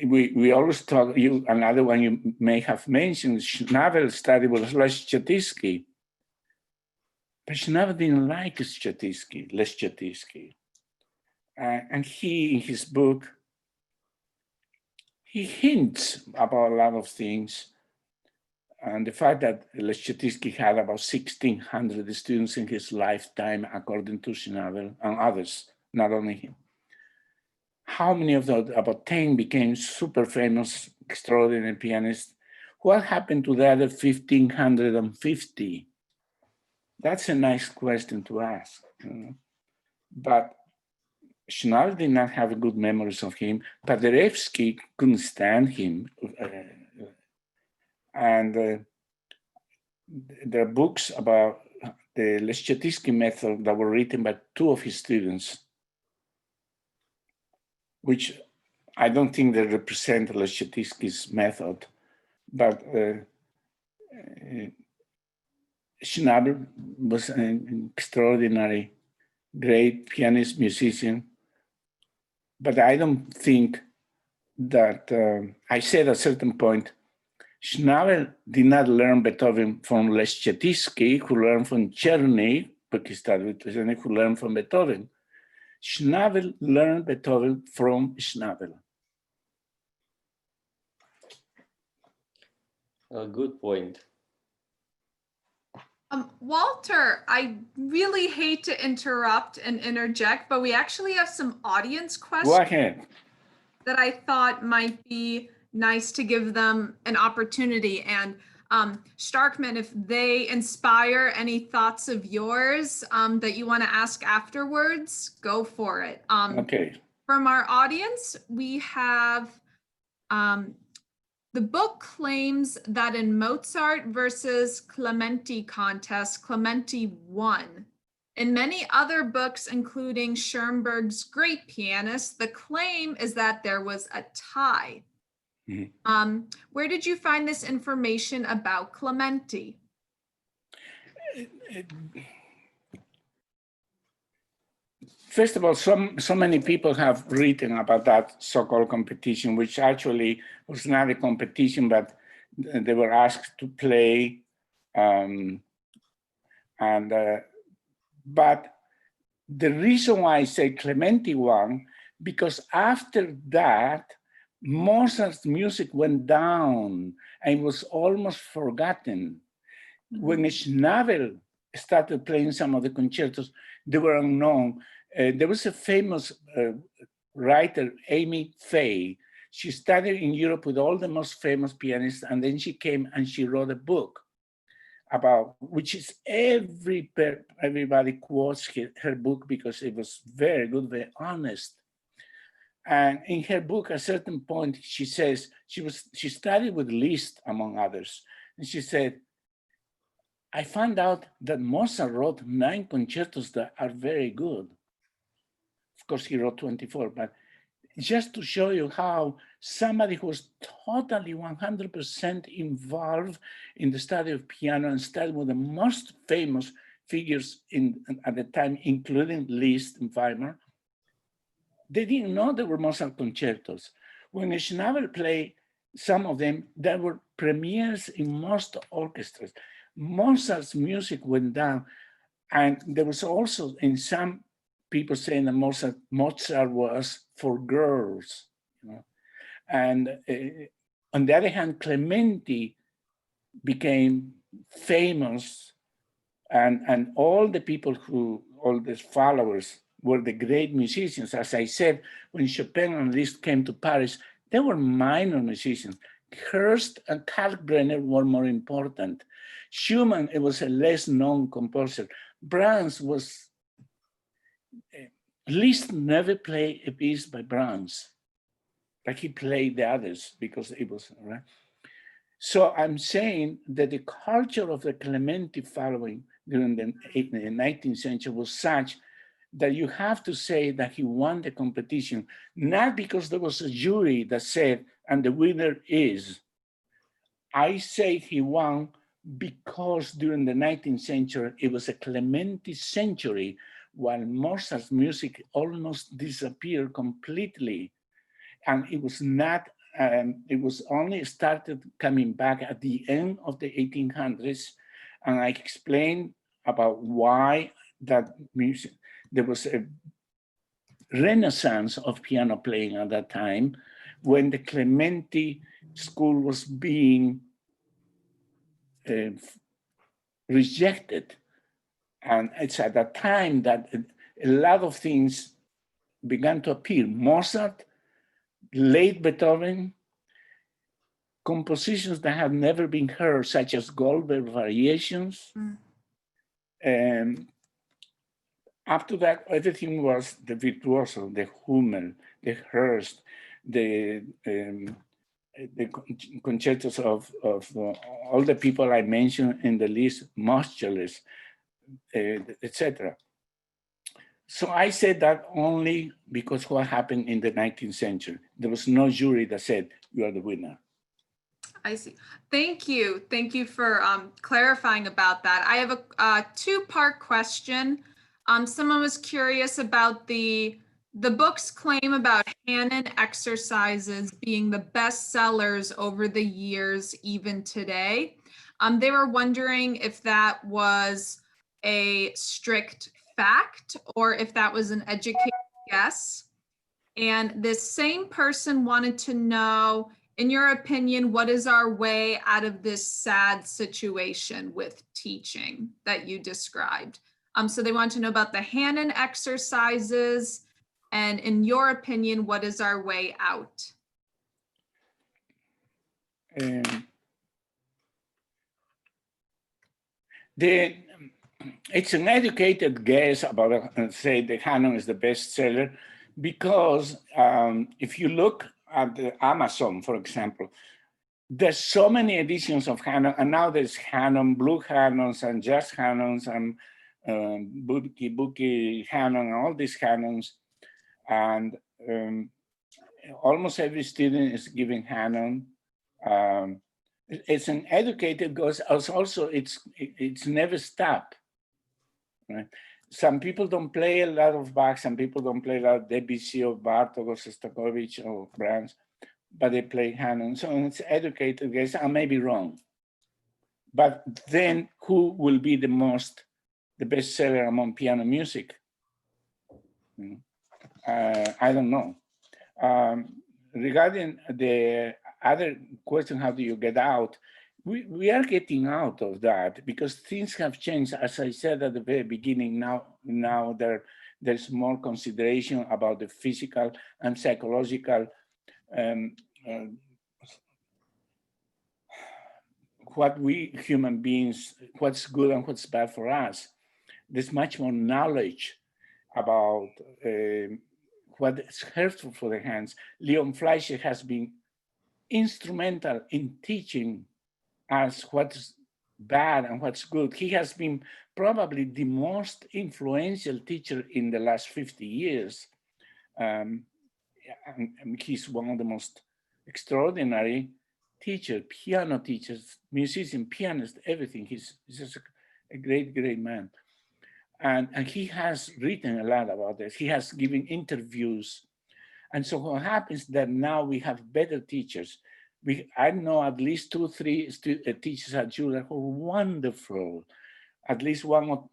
We always talk, another one you may have mentioned, Schnabel studied with Leschetizky. But Schnabel didn't like Leschetizky. And he, in his book, he hints about a lot of things. And the fact that Leschetizky had about 1,600 students in his lifetime, according to Schnabel and others, not only him. How many of those, about 10, became super famous, extraordinary pianists? What happened to the other 1,550? That's a nice question to ask. But Schnabel did not have good memories of him. Paderewski couldn't stand him. And there are books about the Leschetizky method that were written by 2 of his students, which I don't think they represent Leschetizky's method, but Schnabel was an extraordinary, great pianist, musician, but I don't think that, I said at a certain point, Schnabel did not learn Beethoven from Leschetizky, who learned from Czerny, because he studied with Czerny, who learned from Beethoven. Schnabel learned Beethoven from Schnabel.
A good point.
Walter, I really hate to interrupt and interject, but we actually have some audience questions
Go ahead.
that I thought might be nice to give them an opportunity. And Starkman, if they inspire any thoughts of yours that you want to ask afterwards, go for it.
Okay.
From our audience, we have the book claims that in Mozart versus Clementi contest, Clementi won. In many other books, including Schoenberg's Great Pianist, the claim is that there was a tie. Mm-hmm. Where did you find this information about Clementi?
First of all, so many people have written about that so-called competition, which actually was not a competition, but they were asked to play. But the reason why I say Clementi won, because after that, Mozart's music went down and was almost forgotten. Mm-hmm. When Schnabel started playing some of the concertos, they were unknown. There was a famous writer, Amy Fay. She studied in Europe with all the most famous pianists, and then she came and she wrote a book about, which is everybody quotes her book because it was very good, very honest. And in her book, at a certain point, she says, she studied with Liszt, among others. And she said, I found out that Mozart wrote 9 concertos that are very good. Of course, he wrote 24, but just to show you how somebody who was totally 100% involved in the study of piano and studied with the most famous figures at the time, including Liszt and Weimar, they didn't know there were Mozart concertos. When Schnabel played some of them, there were premieres in most orchestras. Mozart's music went down, and there was also in some people saying that Mozart was for girls, you know. And on the other hand, Clementi became famous, and all the people all the followers were the great musicians. As I said, when Chopin and Liszt came to Paris, They were minor musicians. Hurst and Kalkbrenner were more important. Schumann, it was a less known composer. Brahms was, Liszt never played a piece by Brahms, but he played the others because it was, right? So I'm saying that the culture of the Clementi following during the 19th century was such that you have to say that he won the competition, not because there was a jury that said, and the winner is. I say he won because during the 19th century, it was a Clementi century, while Mozart's music almost disappeared completely. And it was not, it was only started coming back at the end of the 1800s. And I explained about why that music, there was a renaissance of piano playing at that time when the Clementi school was being rejected. And it's at that time that a lot of things began to appear. Mozart, late Beethoven, compositions that have never been heard, such as Goldberg variations. After that, everything was the virtuoso, the Hummel, the Hurst, the concertos of all the people I mentioned in the list, Moscheles, etc. So I said that only because what happened in the 19th century. There was no jury that said, you are the winner.
I see. Thank you. Thank you for clarifying about that. I have a two-part question. Someone was curious about the book's claim about Hanon exercises being the best sellers over the years, even today. They were wondering if that was a strict fact or if that was an educated guess. And this same person wanted to know, in your opinion, what is our way out of this sad situation with teaching that you described? So they want to know about the Hanon exercises, and in your opinion, what is our way out?
It's an educated guess about, say, the Hanon is the best seller, because if you look at the Amazon, for example, there's so many editions of Hanon, and now there's Hanon, blue Hanons, and just Hanons, and Buki Hanon, and all these Hanons, and almost every student is giving Hanon. It's an educated guess. Also, it's never stopped. Right? Some people don't play a lot of Bach, some people don't play a lot of Debussy or Bartok or Shostakovich or Brahms, but they play Hanon. So it's educated guess. I may be wrong. But then who will be the best seller among piano music? I don't know. Regarding the other question, how do you get out? We are getting out of that because things have changed. As I said at the very beginning, now there's more consideration about the physical and psychological, what we human beings, what's good and what's bad for us. There's much more knowledge about what is hurtful for the hands. Leon Fleischer has been instrumental in teaching us what's bad and what's good. He has been probably the most influential teacher in the last 50 years. And he's one of the most extraordinary teachers, piano teachers, musician, pianist, everything. He's just a great, great man. And he has written a lot about this. He has given interviews. And so what happens that now we have better teachers. I know at least 2 or 3 teachers at Juilliard who are wonderful. At least one,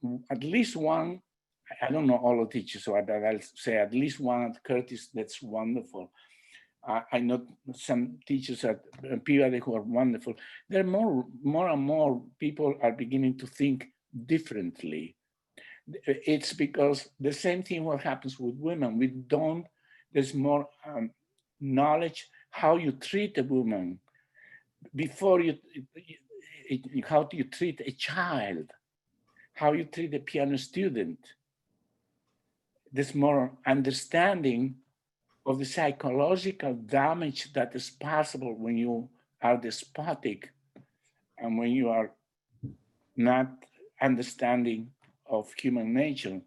I don't know all the teachers, so I'll say at least one at Curtis that's wonderful. I know some teachers at Peabody who are wonderful. There are more and more people are beginning to think differently. It's because the same thing what happens with women. There's more knowledge how you treat a woman, before how do you treat a child, how you treat a piano student. There's more understanding of the psychological damage that is possible when you are despotic and when you are not understanding of human nature.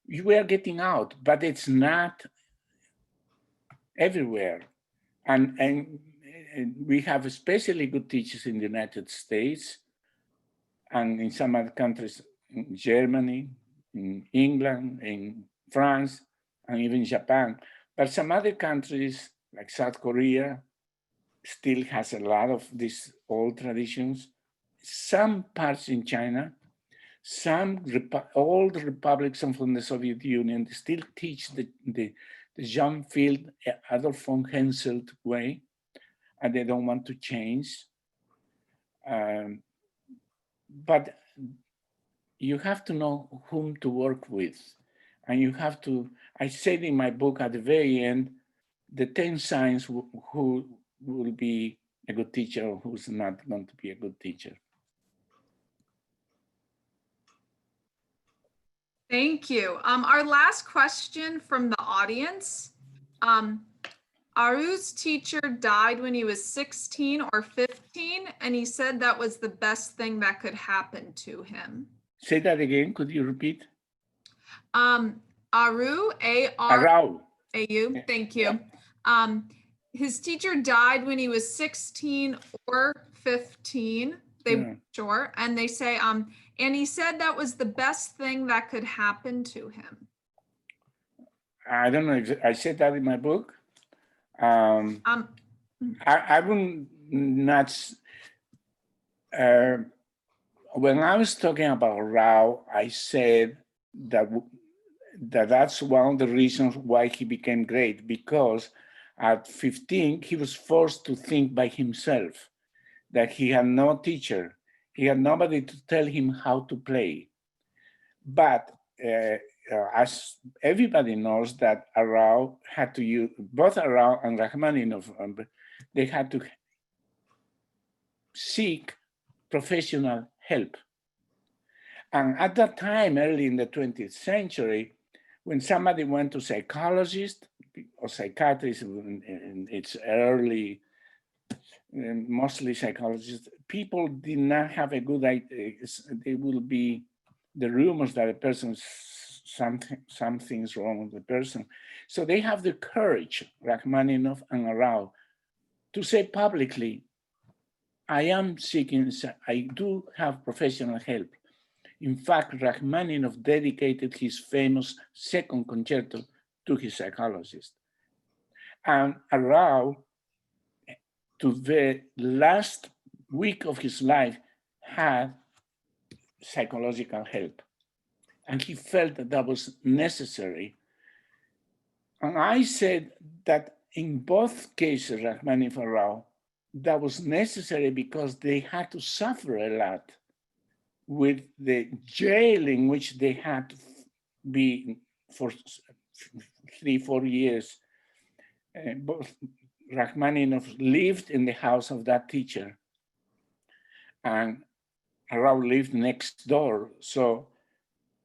We are getting out, but it's not everywhere. And we have especially good teachers in the United States and in some other countries, in Germany, in England, in France, and even Japan. But some other countries, like South Korea, still has a lot of these old traditions. Some parts in China, some old republics from the Soviet Union still teach the Jean Field, Adolf von Henselt way, and they don't want to change. But you have to know whom to work with. And you have to, I said in my book at the very end, the 10 signs who will be a good teacher or who's not going to be a good teacher.
Thank you. Our last question from the audience. Aru's teacher died when he was 16 or 15, and he said that was the best thing that could happen to him.
Say that again, could you repeat?
Aru, A-R-A-U, thank you. His teacher died when he was 16 or 15, they weren't sure, and they say, and he said that was the best thing that could happen to him.
I don't know if I said that in my book. I will not, when I was talking about Rao, I said that's one of the reasons why he became great, because at 15, he was forced to think by himself, that he had no teacher. He had nobody to tell him how to play. But as everybody knows that Rao had to use, both Rao and Rachmaninoff, they had to seek professional help. And at that time, early in the 20th century, when somebody went to psychologist or psychiatrist in its early, mostly psychologists, people did not have a good idea. They will be the rumors that a person's something's wrong with the person. So they have the courage, Rachmaninoff and Rao, to say publicly, I am seeking, I do have professional help. In fact, Rachmaninoff dedicated his famous second concerto to his psychologist. And Rao, to the last week of his life, had psychological help. And he felt that that was necessary. And I said that in both cases, Rachmaninoff and Rao, that was necessary because they had to suffer a lot with the jail in which they had to be for 3-4 years. Both Rachmaninoff lived in the house of that teacher, and Rao lived next door. So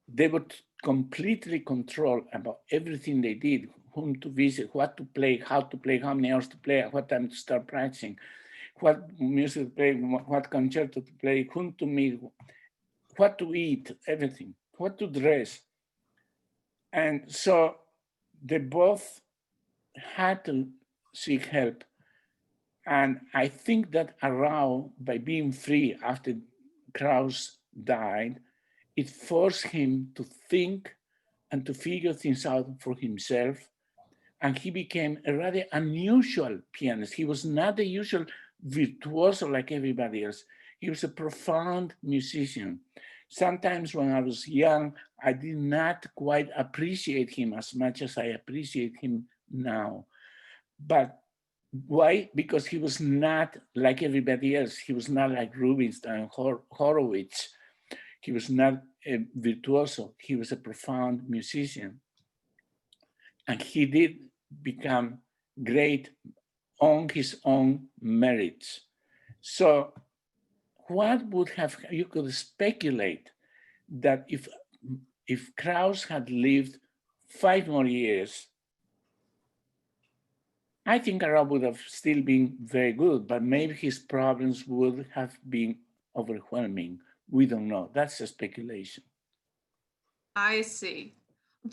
they would completely control about everything they did, whom to visit, what to play, how many hours to play, at what time to start practicing, what music to play, what concerto to play, whom to meet, what to eat, everything, what to dress. And so they both had to seek help. And I think that Rao, by being free after Krauss died, it forced him to think and to figure things out for himself. And he became a rather unusual pianist. He was not the usual virtuoso like everybody else. He was a profound musician. Sometimes when I was young, I did not quite appreciate him as much as I appreciate him now. But why? Because he was not like everybody else. He was not like Rubinstein, Horowitz. He was not a virtuoso. He was a profound musician. And he did become great on his own merits. So what would have, you could speculate that if Krauss had lived 5 more years, I think Arab would have still been very good, but maybe his problems would have been overwhelming. We don't know. That's a speculation.
I see.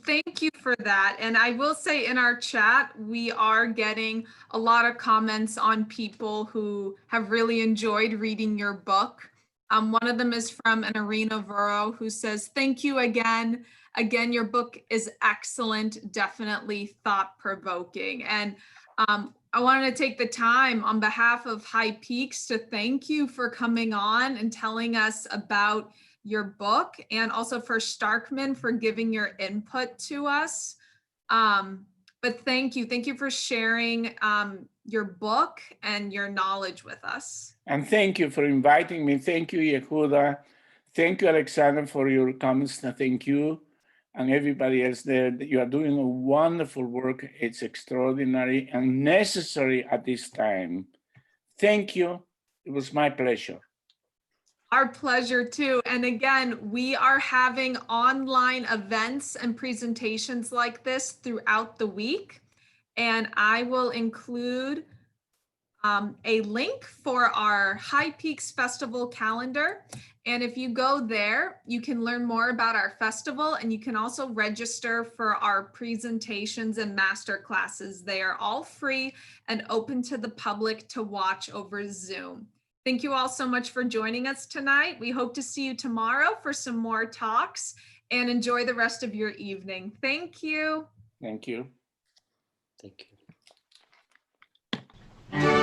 Thank you for that. And I will say in our chat, we are getting a lot of comments on people who have really enjoyed reading your book. One of them is from an Arena Vero who says, thank you again. Again, your book is excellent, definitely thought-provoking. And I wanted to take the time on behalf of High Peaks to thank you for coming on and telling us about your book, and also for Starkman for giving your input to us. But thank you for sharing your book and your knowledge with us.
And thank you for inviting me. Thank you, Yehuda. Thank you, Alexander, for your comments. Thank you and everybody else there. You are doing a wonderful work. It's extraordinary and necessary at this time. Thank you. It was my pleasure.
Our pleasure too. And again, we are having online events and presentations like this throughout the week. And I will include a link for our High Peaks Festival calendar. And if you go there, you can learn more about our festival, and you can also register for our presentations and master classes. They are all free and open to the public to watch over Zoom. Thank you all so much for joining us tonight. We hope to see you tomorrow for some more talks, and enjoy the rest of your evening. Thank you.
Thank you.
Thank you.